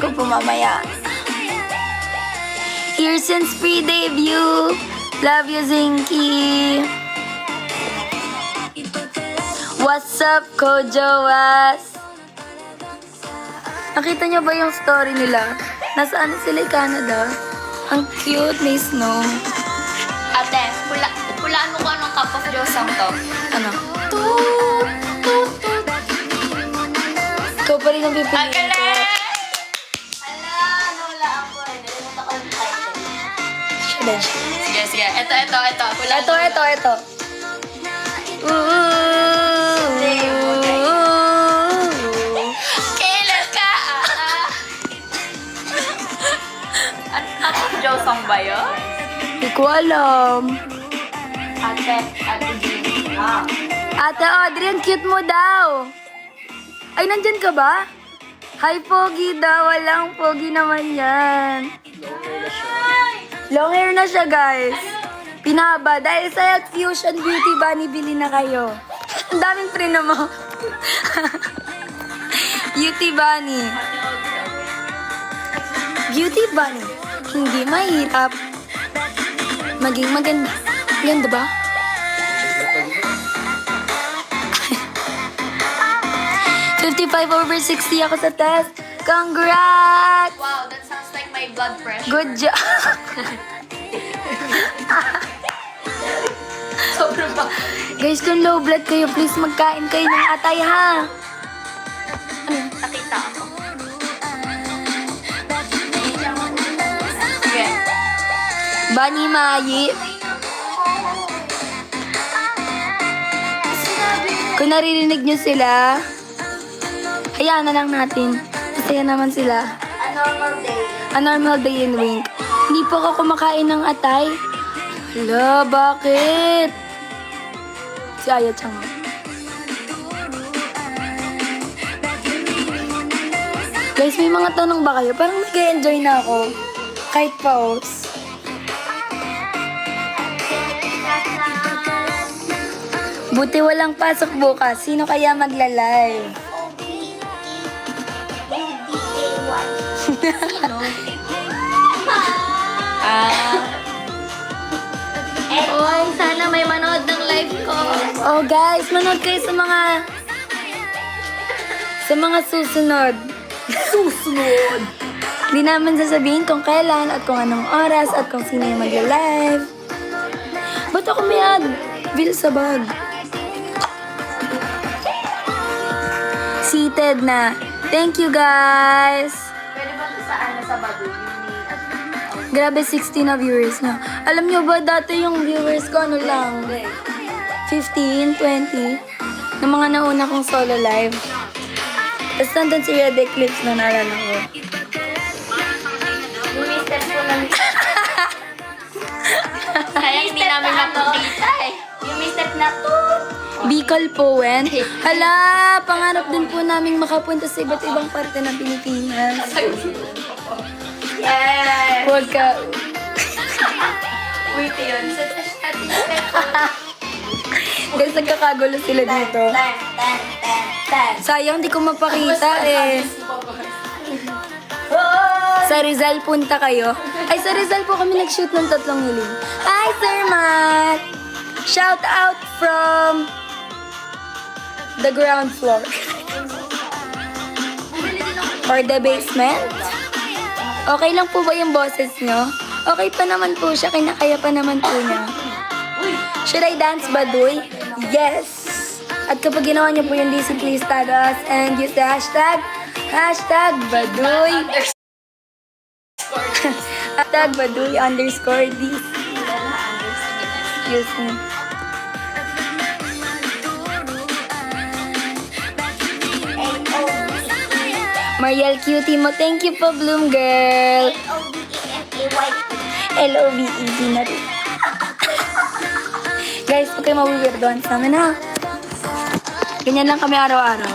Ko po mamaya. Here since pre-debut. Love you, Zinky. What's up, Kojowas? Nakita niyo ba yung story nila? Nasaan sila, Canada? Ang cute, may snow.
Ate, pulaan mo ko anong cup of Josang to.
Ano? Toot! Toot! Toot! Ikaw pa rin ang pipiliin
Ang
ko.
galing! Ala, nawala ako eh. Nalimutan ko yung title.
Siya din.
Sige, sige. Ito. Pulaan
Ito.
Kailan ka? Cup of Josang ba yun?
Hindi ko alam.
Ate Jean.
Ate Audrey, ang cute mo daw. Ay, nandyan ka ba? Hi, Pogi daw. Walang Pogi naman yan. Long hair na siya, guys. Pinaba. Dahil sa Fusion Beauty Bunny, bili na kayo. Ang daming print mo. Beauty Bunny. Beauty Bunny. Hindi mahirap. Maging maganda. Ganda ba? /55/60 ako sa test. Congrats!
Wow, that sounds like my blood pressure.
Good job!
Sobrang ba?
Guys, kung low blood kayo, please magkain kayo ng atay, ha?
Nakita ako. Sige.
Bunny Mayi. Kung naririnig nyo sila, hayaan na lang natin. Masaya naman sila. A normal day in Wink. Hindi po ako kumakain ng atay. Hala, bakit? Si Aya Chang. Guys, may mga tanong ba kayo? Parang nag-enjoy na ako. Kahit pause. Buti walang pasok bukas. Sino kaya magla-live?
Oy, sana may manood ng live ko.
Oh guys, manood kayo sa mga susunod. Susunod! Hindi namin sasabihin kung kailan at kung anong oras at kung sino yung magla-live. Ba't ako may bill sa bag? Seated na. Thank you guys!
Pwede ba ito sa Baduy?
Grabe, 16 na viewers na. Alam nyo ba, dati yung viewers ko, ano lang, 15, 20, ng mga nauna kong solo live. Tapos nandun si Red Eclipse na naalala ko.
Yung mister po lang. Kaya hindi namin nakakita eh. Yung mister na to.
Bicol Poen. Hala, pangarap din po namin makapunta sa iba't ibang parte ng Pilipinas.
Yes!
Huwag ka.
Wait yun.
Guys, Guys, nagkakagulo sila dito. Sayang, di ko mapakita eh. Sa Rizal punta kayo. Ay, sa Rizal po kami nag-shoot ng 3 hiling. Hi, Sir Matt! Shout out from the ground floor. Or the basement. Okay lang po ba yung boses nyo? Okay pa naman po siya, kinakaya pa naman po niya. Should I dance, Baduy? Yes! At kapag ginawa niyo po yung DC, please tag us and use the hashtag Baduy. Hashtag Baduy_DC. Excuse me. Mariel Cutie mo, thank you po, Bloom Girl. L-O-V-E-D na rin. Guys, huwag kayo mawiwirdoan sa amin, ha? Ganyan lang kami araw-araw.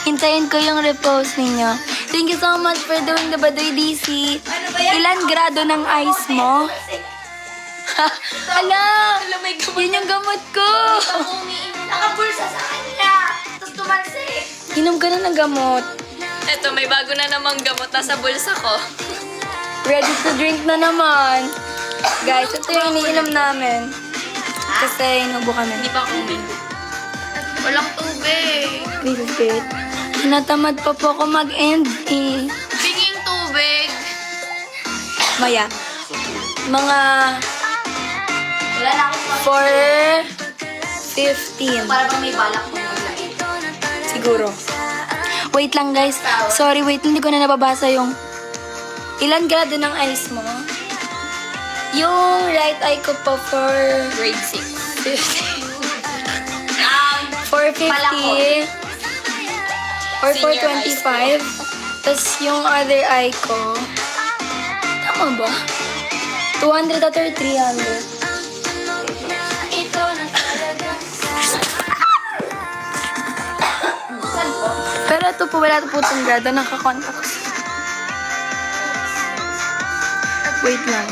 Hintayin ko yung repost ninyo. Thank you so much for doing the Baduy DC. Ilan grado ng ice mo? Hala! Yun yung gamot ko!
Nakabulsa sa kanya. Tapos tumalsik.
Inom ka na ng gamot.
Eto, may bago na namang gamot nasa bulsa ko.
Ready to drink na naman. Guys, ito yung iniinom namin. Kasi inubo kami.
Hindi pa ako uminom. Walang tubig.
Bisit. Natamad pa po ako mag-end eh.
Binging tubig.
Maya. Mga
Wala na akong
4:15.
para bang may balak kong maglagay.
Siguro. Wait lang guys. Sorry, wait. Hindi ko na nababasa yung ilan grado ng ice mo. Yung right eye ko po for
Grade 6.
450 or 425. Tapos yung other eye ko, tama ba? 200 or 300.
Ito na talaga.
Pero ito po, wala po itong grado. Nakakontakt. Wait lang.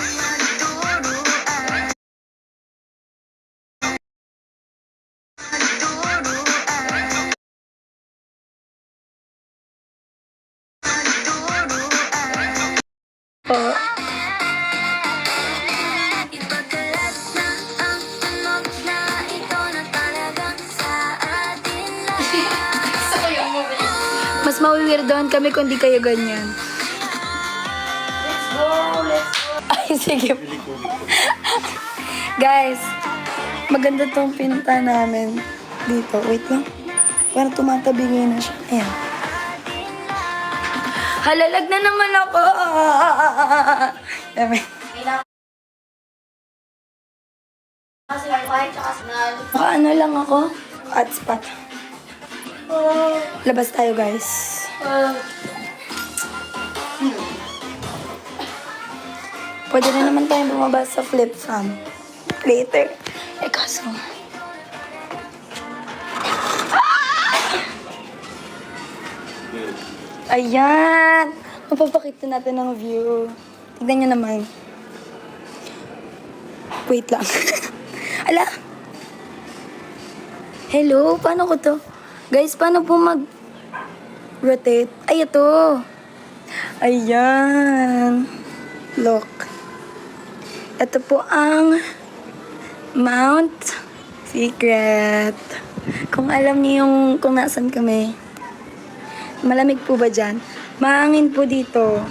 Po.
Gusto ko yung movie.
Mas mawiwirdohan kami kung di kayo ganyan.
Let's go.
Ay, sige po. Guys, maganda tong pinta namin dito. Wait lang. Parang tumatabingin na siya. Ayan. Halalag na naman ako. Sabi.
Kasi wifi tsaka signal.
Ano lang ako? Hotspot. Labas tayo, guys. Pwede na naman tayong bumaba sa flip from later. Eh, kaso... Ayan! Mapapakita natin ang view. Tignan nyo naman. Wait lang. Ala! Hello? Paano ko to? Guys, paano po mag-rotate? Ay, ito! Ayan! Look. Ito po ang Mount Secret. Kung alam niyo yung kung nasan kami. Malamig po ba dyan? Mahangin po dito.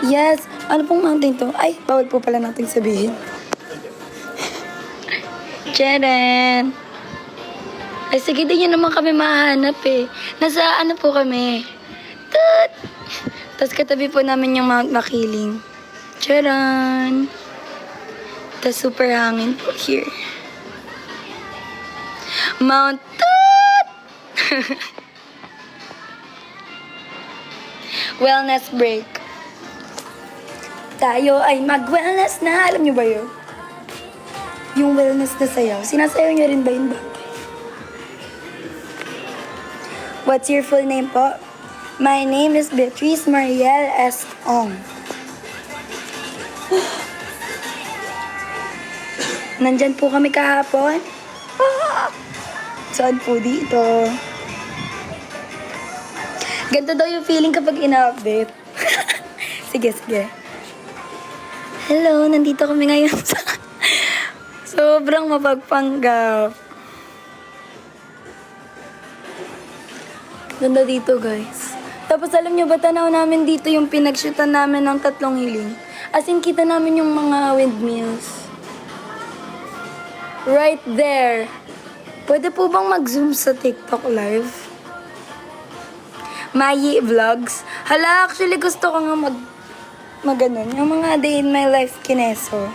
Yes. Ano pong mountain to? Ay, bawal po pala natin sabihin. Jeren. Ay, sige din yun naman kami mahanap eh. Nasa ano po kami? Tut! Tapos katabi po namin yung Mount Makiling. Charan! Tapos super hangin po here. Mount Tut! Wellness break. Tayo ay mag-wellness na. Alam niyo ba yun? Yung wellness na sayaw. Sinasayaw niyo rin ba yun dati? What's your full name po? My name is Beatrice Mariel S. Ong. Nandyan po kami kahapon. Saan po dito? Ganito daw yung feeling kapag ina-update. Sige. Hello, nandito kami ngayon sa... Sobrang mapagpanggap. Ganda dito, guys. Tapos alam nyo ba, tanaw namin dito yung pinagshootan namin ng 3 hiling. As in, kita namin yung mga windmills. Right there. Pwede po bang mag-zoom sa TikTok live? Mayi Vlogs. Hala, actually gusto ko nga maganon. Yung mga day in my life kineso.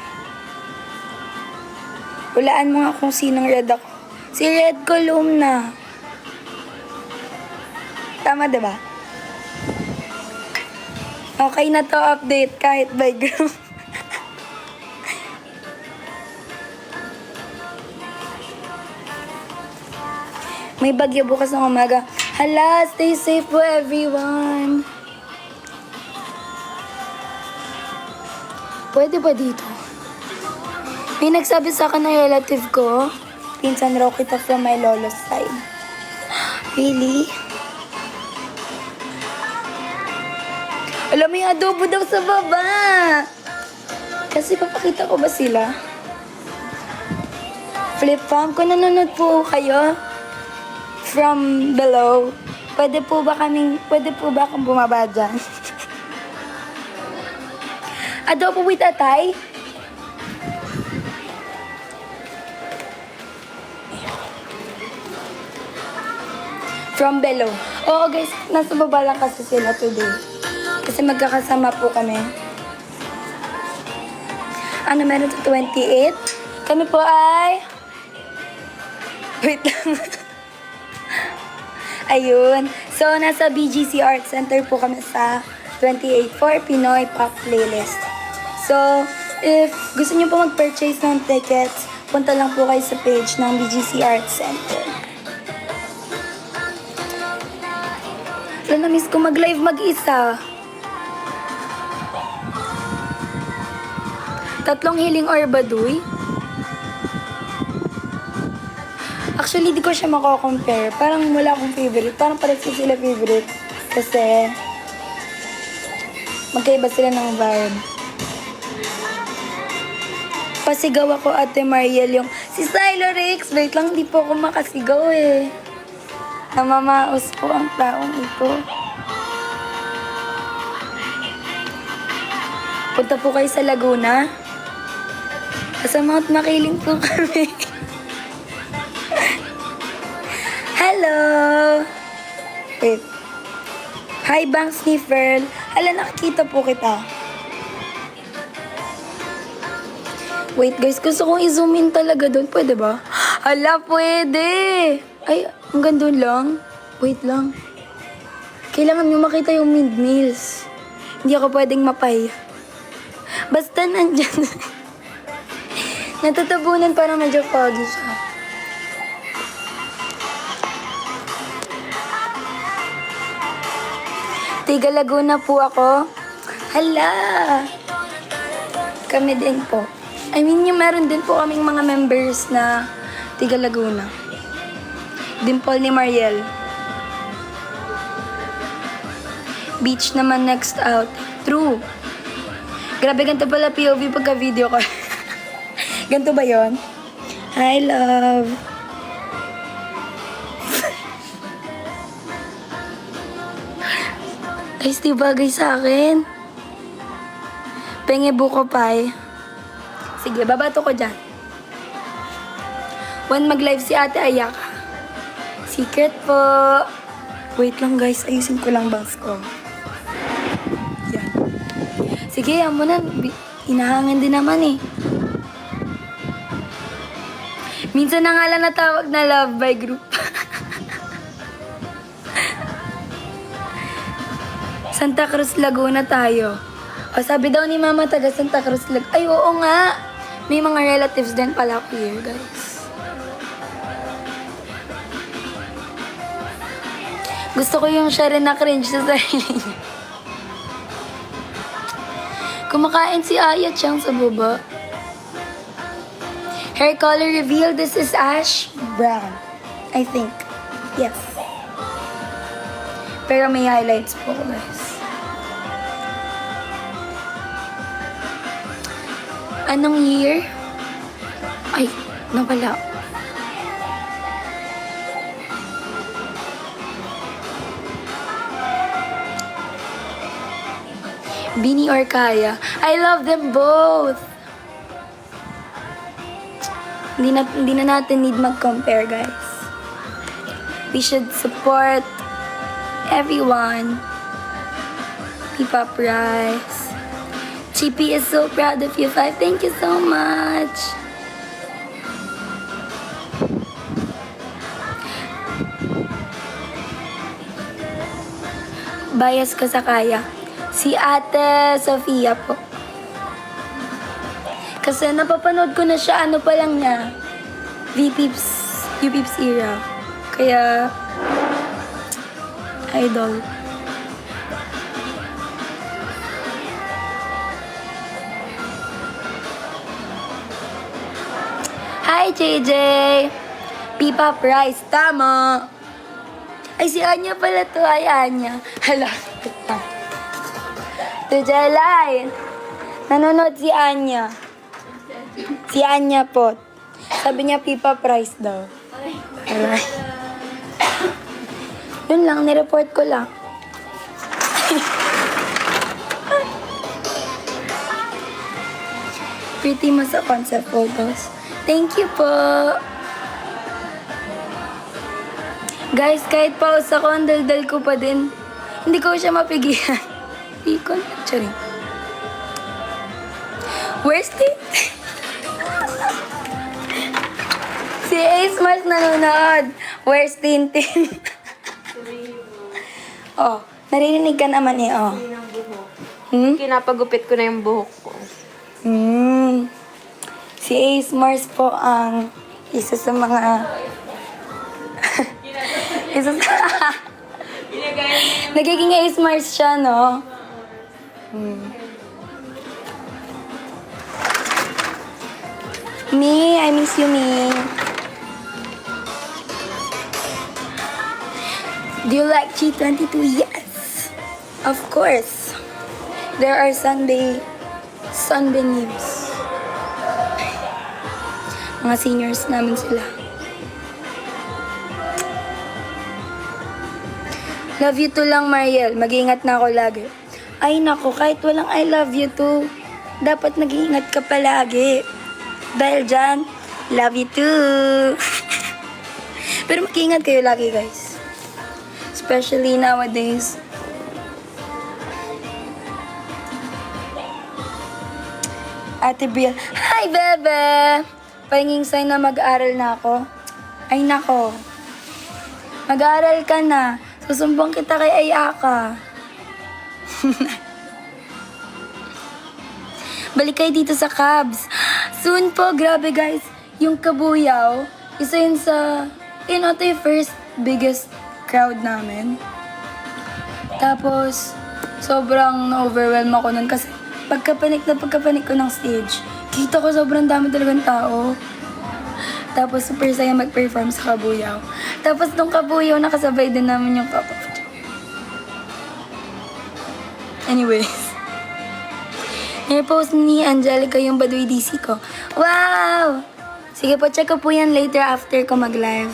Hulaan mo nga kung sinong red ako. Si Red Columna. Tama, diba? Okay na to update kahit by group. May bagyo bukas ng umaga. Hala, stay safe po everyone. Pwede ba dito? May nagsabi sa akin ng relative ko, pinsan raw kita from my lolo's side. Really? Alam mo yung adobo daw sa baba. Kasi papakita ko ba sila? Flip fam, kung nanonood po kayo from below, pwede po ba akong bumaba dyan? Adobo with atay? From below. Oo guys, nasa baba lang kasi sila today. Kasi magkakasama po kami. Ano meron sa 28? Kami po ay... Wait lang. Ayun. So, nasa BGC Art Center po kami sa 28 for Pinoy Pop Playlist. So, if gusto niyo po mag-purchase ng tickets, punta lang po kayo sa page ng BGC Art Center. Na-miss ko mag-live mag-isa. 3 hiling or baduy? Actually, di ko siya mako-compare. Parang wala akong favorite. Parang parang sila favorite. Kasi, magkaiba sila ng vibe. Pasigaw ako, Ate Mariel, yung si Silo Rex. Wait lang, di po ako makasigaw eh. Namamaos po ang taong ito. Punta po kayo sa Laguna. Sa Mount Makiling po kami. Hello! Wait. Hi, Bang Sniffer. Hala, nakikita po kita. Wait, guys. Gusto kong i-zoom in talaga doon. Pwede ba? Hala, pwede! Ay, hanggang doon lang. Wait lang. Kailangan nyo makita yung windmills. Hindi ako pwedeng mapay. Basta nandyan. Natatabunan para medyo foggy siya. Tiga Laguna po ako. Hala! Kami din po. I mean, yung meron din po kaming mga members na Tiga Laguna. Dimple ni Mariel. Beach naman next out. True. Grabe, ganito pala POV pagka-video ko. Ganito ba yon? Hi, love. Guys, di bagay sa akin. Penge buko pie. Sige, babato ko dyan. When mag-live si Ate Ayaka. Secret po. Wait lang guys, ayusin ko lang bangs ko. Yan. Sige, yan mo na. Hinahangin din naman eh. Minsan na nga lang natawag na love by group. Santa Cruz, Laguna tayo. O sabi daw ni Mama taga Santa Cruz, Laguna. Ay, oo nga. May mga relatives din pala ako here, guys. Gusto ko yung siya rin na cringe sa sarili niya. Kumakain si Aya Chang sa baba. Hair color reveal, this is ash brown. I think. Yes. Pero may highlights po, guys. Anong year? Ay, nawala. Bini or Kaya? I love them both. Hindi na natin need mag-compare, guys. We should support everyone. P-Pop Rice. Chippy is so proud of you, 5. Thank you so much. Bias ka sa Kaya. Si Ate Sofia po. Kasi napapanood ko na siya, ano pa lang niya. U-Peeps era. Kaya, idol. Hi, JJ! P-Pop Rice, tama! Ay, si Anya pala to. Ay, Anya. Hala. To Jelay. Nanonood si Anya. Si Anya po. Sabi niya, P-Pop Rice daw. Alright. Yun lang, nireport ko lang. Pretty mo sa concept photos. Thank you po. Guys, kahit pause ako, ang daldal ko pa din. Hindi ko siya mapigilan. Hindi ko actually. Where's the... Si Ace Mars nanonood. Where's Tintin? Oh, naririnig ka naman eh, oh.
Kinapagupit ko na yung buhok ko.
Si Ace Mars po ang isa sa mga... isa sa... Nagiging Ace Mars siya, no? Me, I miss you, me. Do you like G22? Yes! Of course. There are Sunday news. Mga seniors namin sila. Love you too lang, Mariel. Mag-iingat na ako lagi. Ay nako, kahit walang I love you too, dapat nag-iingat ka palagi. Dahil dyan, love you too. Pero mag-iingat kayo lagi, guys. Especially nowadays. Ate Brielle, hi, bebe! Pahinging sign na mag-aaral na ako. Ay nako, mag-aaral ka na. Susumbong kita kay Ayaka. Balik kayo dito sa Cubs. Soon po, grabe guys. Yung Kabuyaw, isa yun sa, ito yung first biggest crowd namin. Tapos, sobrang na-overwhelm ako nun kasi pagkapanik ko ng stage, kita ko sobrang dami talagang tao. Tapos, super saya mag-perform sa Kabuyaw. Tapos, nung Kabuyaw, nakasabay din namin yung Pop of Joy. Anyways. Nire-post ni Angelica yung Baduy DC ko. Wow! Sige po, check ko po yan later after ko mag-live.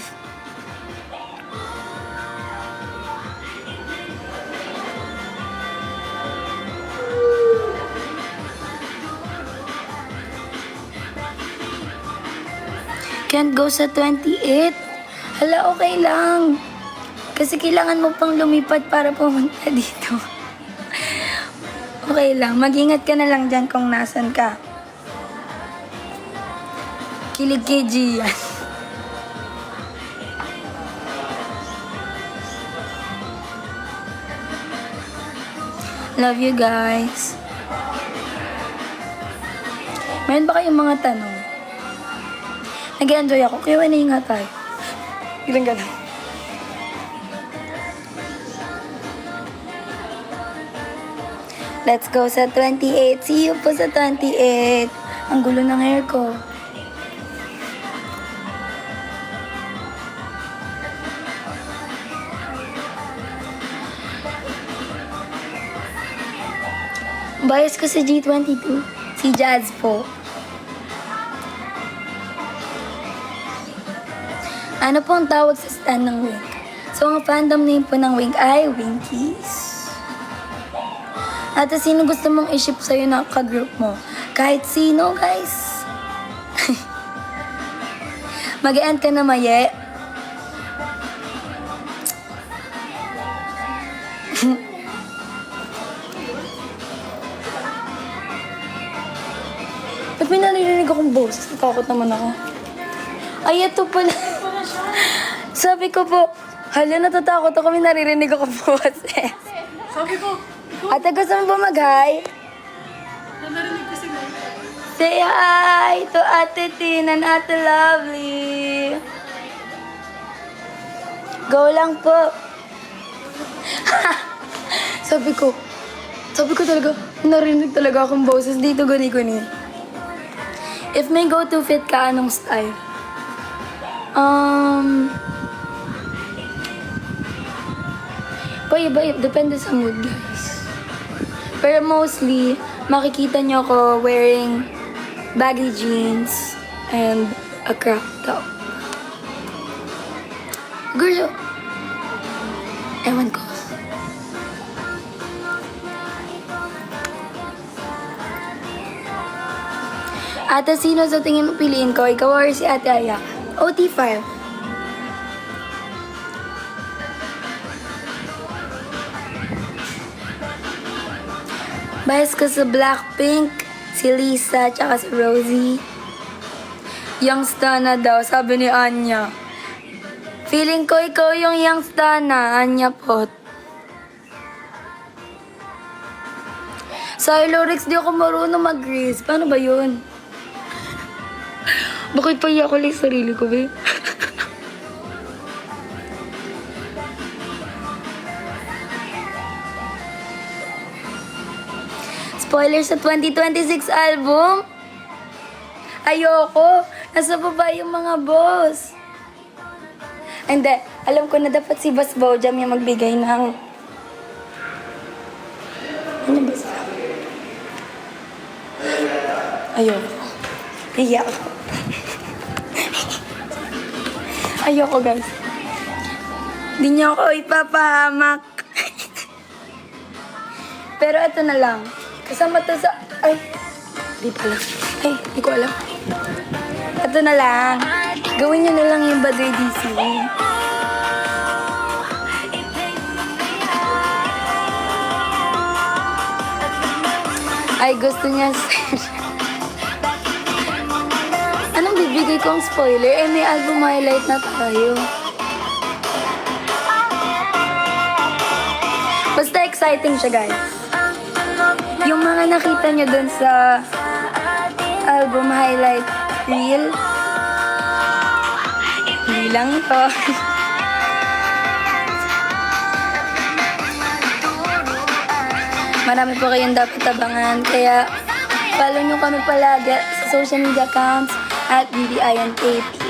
Can't go sa 28. Hala, okay lang. Kasi kailangan mo pang lumipad para pumunta dito. Okay lang. Mag-ingat ka na lang dyan kung nasan ka. Kilig kay Gian. Love you guys. Meron ba kayong mga tanong? Nag-enjoy ako. Kaya wala nga tayo. Ilang ganun. Let's go sa 28. See you po sa 28. Ang gulo ng hair ko. Bias ko sa G22. Si Jazz po. Ano po ang tawag sa stand ng Wink? So, ang fandom name po ng Wink ay Winkies. At sino gusto mong i-ship sa'yo na ka-group mo? Kahit sino, guys. Mag-e-end ka na, Maye. Ba't may naririnig akong boses? Natakot naman ako. Ay, ito pala. Sabi ko po, hala, natatakot ako. May naririnig akong boses.
Sabi ko,
Ate, gusto mo ba mag-hi?
narinig ko si Mel.
Say hi to Ate Tin and Ate Lovely. Go lang po. Sabi ko talaga, narinig talaga akong boses dito, guni-guni. If may go-to fit ka, anong style? Iba, depende sa mood, guys. Pero mostly, makikita nyo ako wearing baggy jeans and a crop top. Girl, ewan ko. Ate, sino sa tingin mo piliin ko? Ikaw or si Ate Aya? OT5. Bias ko sa Blackpink, si Lisa, tsaka si Rosie. Youngsta na daw, sabi ni Anya. Feeling ko ikaw yung youngsta na, Anya po. Sa lyrics, di ako marunong mag-grease. Paano ba yun? Bakit pa ako lang sarili ko, be? Spoiler sa 2026 album? Ayoko. Nasa baba yung mga boss. Hindi. Alam ko na dapat si Boss Bojam yung magbigay ng... Ano ba sa... Ayoko. Hiya ako. Ayoko, guys. Hindi niyo ako ipapahamak. Pero ito na lang. Kasama to sa... Ay, di pala. Ay, di ko alam. Ito na lang. Gawin niyo na lang yung Baduy DC. Ay, gusto niya... Anong bibigay kong spoiler? Eh, may album highlight na tayo. Basta exciting siya, guys. Yung mga nakita nyo dun sa album highlight reel, hindi lang to. Marami po kayong dapat abangan, kaya follow nyo kami palagi sa social media accounts at BDINKP.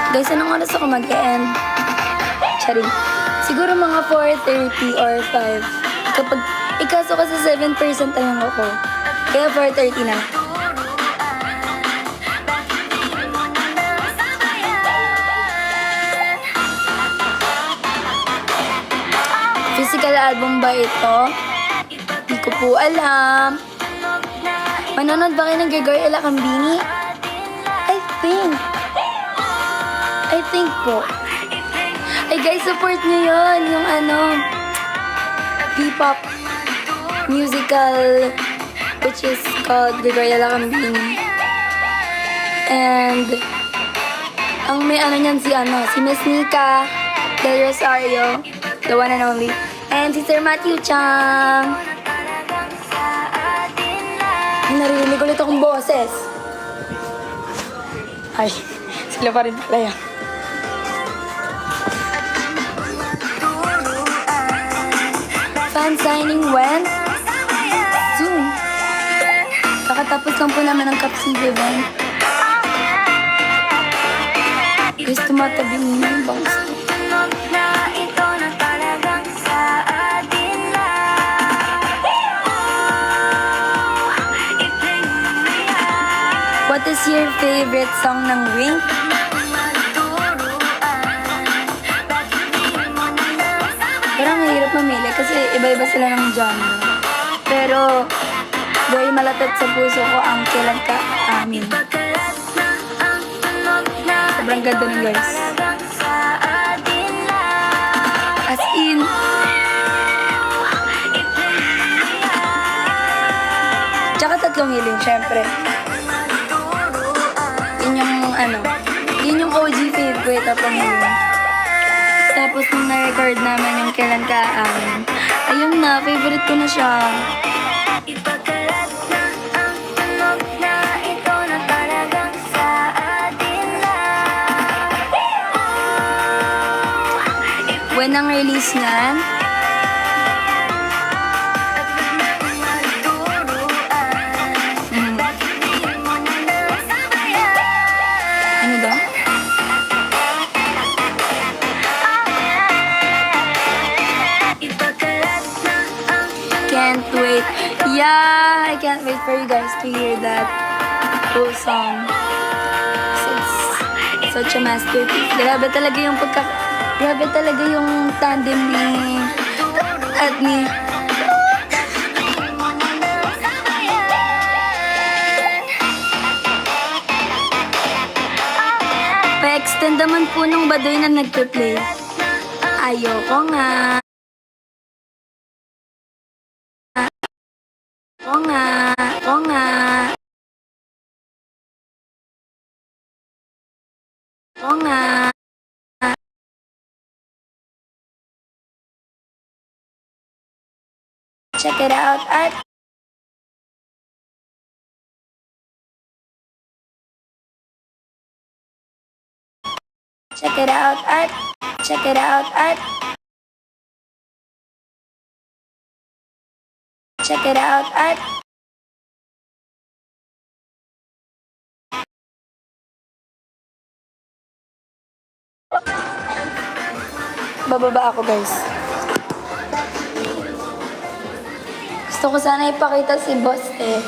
Guys, anong oras ako mag-e-end? Charing. Siguro mga 4:30 or 5. Kapag ikaso kasi 7% lang ako. Kaya 4:30 na. Physical album ba ito? Hindi ko po alam. Manonood ba kayo ng Gregory Elacambini? I think po. Ay guys, support nyo yun. Yung P-pop musical which is called Gregory Elacambini. And ang may niyan si Miss Nika Del Rosario, the one and only. And si Sir Matthew Chang. Narinig ulit akong boses. Ay, sila pa rin pala yan. and signing when? Soon. Kakatapos lang po naman ng Capsig event. Guys, tumatabi mo yung bangs. What is your favorite song ng Wink? Parang mahirap mamili kasi iba-iba sila ng genre. Pero very malapit sa puso ko ang Kailan Ka Amin. Sobrang ganda nun, guys. As in, tsaka Tatlong Hiling, syempre. Yun yung OG favorite, Tatlong Hiling. Tapos nung na-record naman yung Kailan Ka Amin, ayun na, favorite ko na siya. When ang release niyan? Ano daw? Can't wait. Yeah, I can't wait for you guys to hear that whole song. It's such a masterpiece. Grabe talaga yung tandem ni at ni pa-extend naman po nung Badoy na nagpe-play. Ayoko nga. Oo nga. Oo nga. Oo nga. Check it out at check it out at check it out at check it out at bababa ako, guys. Gusto ko sana ipakita si boss eh.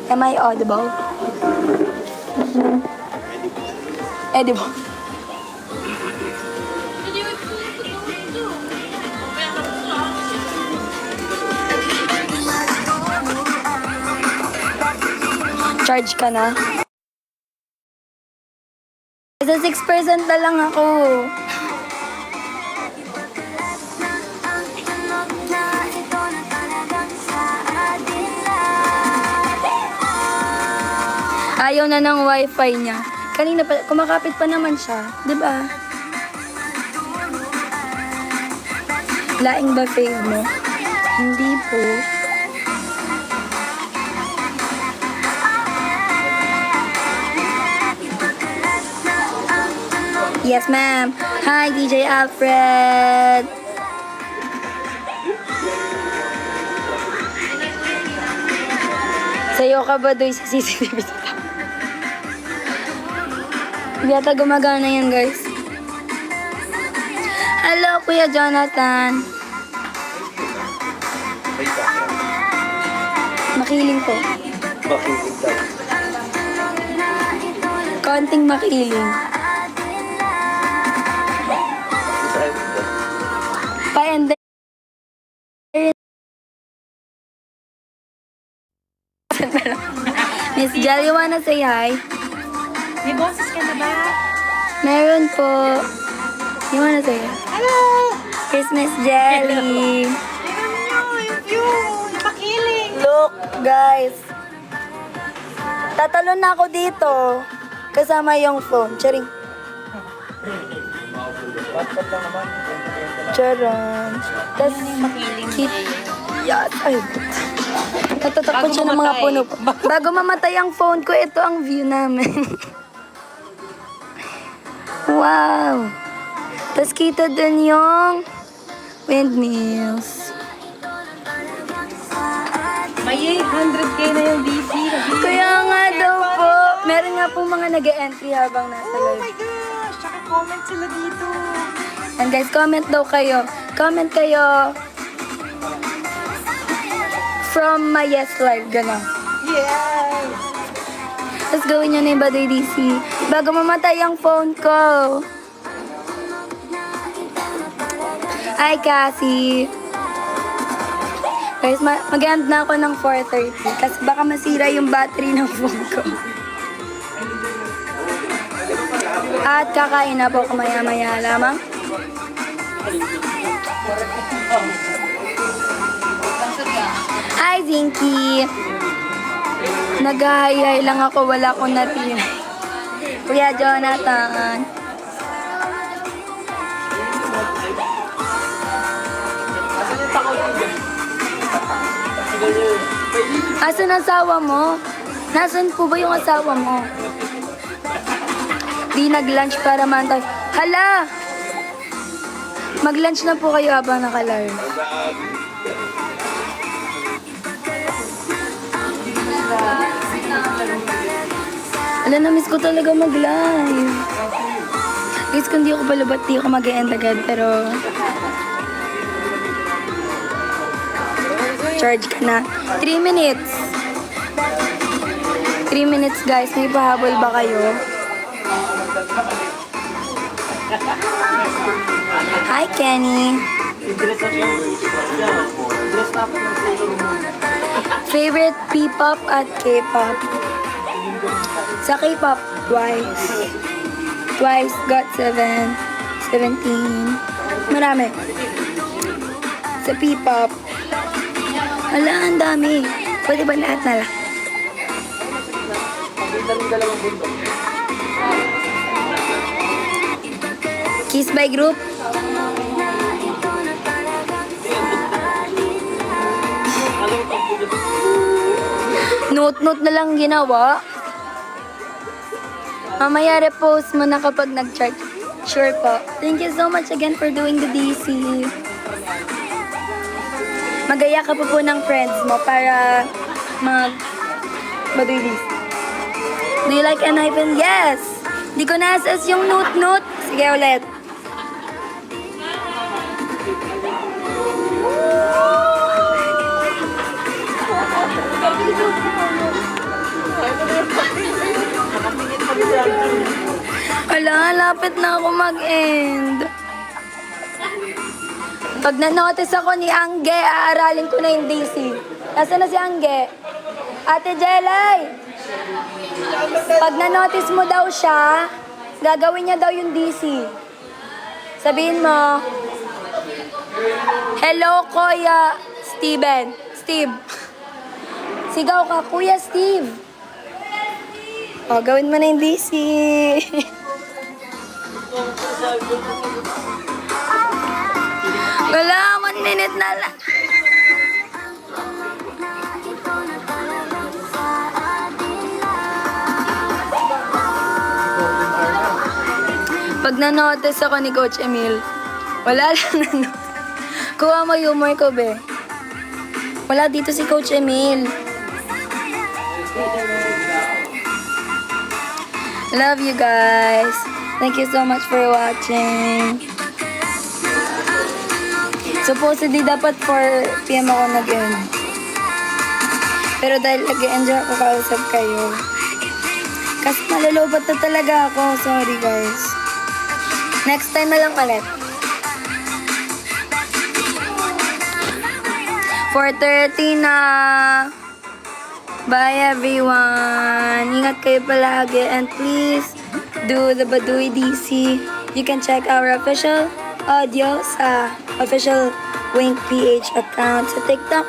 Am I audible? Edible. Charge ka na? Nasa 6% na lang ako. Ayaw na ng wifi niya. Kanina pa, kumakapit pa naman siya. Diba? Laing ba fave mo? Hindi po. Yes, ma'am. Hi, DJ Alfred. Sayo ka ba doy sa CCTV? Hindi ata gumagana yan, guys. Hello, Kuya Jonathan. Makiling po.
Makinig daw.
Konting makiling. Pa-end. Miss Jel, you wanna say hi?
May boses ka na ba?
Meron po. You wanna say hi?
Hello!
Christmas Jelly.
Tingnan nyo, yung view, yung pakiling.
Look, guys. Tatalon na ako dito. Kasama yung phone. Charing. Charon. Tapos, yes. Ay, natatakot siya ng mga puno. Bago mamatay ang phone ko, ito ang view namin. Wow. Tapos kita dun yung windmills.
May 800k na yung DC.
Kaya nga daw po, meron nga po mga nag-e-entry habang nasa
Oh
live.
my gosh! Tsaka comment sila dito.
And guys, comment daw kayo. Comment kayo from my yes live, gano'n.
Yes!
Tapos gawin nyo na yung Baduy DC. Bago mamatay ang phone ko. Hi, Cassie. Guys, mag-end na ako ng 4:30 kasi baka masira yung battery ng phone ko. At kakain na po ako maya-maya lamang. Hi, Zinky. Nag-hi-hi lang ako, wala akong natin. Kuya Jonathan. Asan ang asawa mo? Nasaan po ba yung asawa mo? Di nag-lunch para mantay. Hala! Mag-lunch na po kayo habang naka-live. Ala, na-miss ko talaga mag-live. Guys, kung di ako palubat, di ako mag-e-end agad. Pero, charge ka na. 3 minutes. 3 minutes, guys. May pahabol ba kayo? Hi, Kenny. Favorite P-pop at K-pop? Sa K-pop, Twice. Twice, GOT7, 17. Marami. Sa P-pop, ala, ang dami. Pwede ba lahat na lang? Kiss by group. Note-note na lang ginawa. Mamaya repost mo na kapag nag-charge. Sure po. Thank you so much again for doing the DC. Magaya ka po ng friends mo para Baduy DC. Do you like an iPhone? Yes! Di ko na-assess yung note-note. Sige ulit. Wala, lapit na ako mag-end. Pag na-notice ako ni Angge, aaralin ko na yung DC. Nasaan na si Angge? Ate Jelay! Pag na-notice mo daw siya, Gagawin niya daw yung DC. Sabihin mo, hello, Kuya Steven. Steve. Sigaw ka, Kuya Steve. O, gawin mo na yung DC. Wala, 1 minute na lang. Pag nanotice ako ni Coach Emil, wala lang Kuha mo humor ko, be. Wala dito si Coach Emil. Love you guys. Thank you so much for watching. Supposedly, dapat 4 PM ako nag-end. Pero dahil nag-enjoy ako kausap kayo. Kasi malulobot na talaga ako. Sorry, guys. Next time na lang ulit. 4:30 na. Bye, everyone. Ingat kayo palagi. And please, do the Baduy DC. You can check our official audio sa official Wink PH account sa TikTok.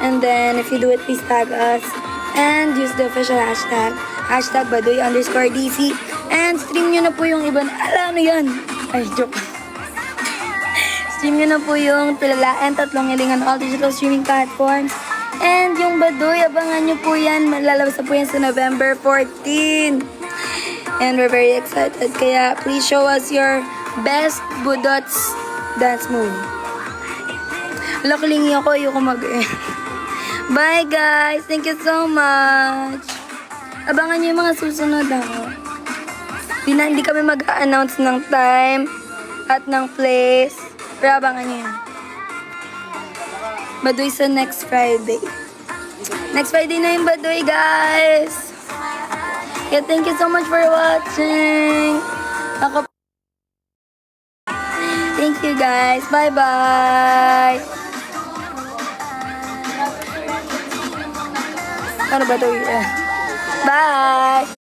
And then, if you do it, please tag us. And use the official hashtag. Hashtag Baduy_DC. And stream nyo na po yung iba. Ano yan? Ay, joke. Stream nyo na po yung Tulalaan, Tatlong Hilingan, all digital streaming platforms. And yung Baduy, abangan nyo po yan. Malalabas na po yan sa November 14. And we're very excited. Kaya please show us your best Budots dance move. Lakilingi ako, ayoko Bye guys! Thank you so much! Abangan nyo yung mga susunod Hindi kami mag-a-announce ng time at ng place. Pero abangan nyo yan. Baduy sa next Friday. Next Friday na yung Baduy, guys! Yeah, thank you so much for watching! Thank you, guys! Bye-bye! Ano ba ito? Bye!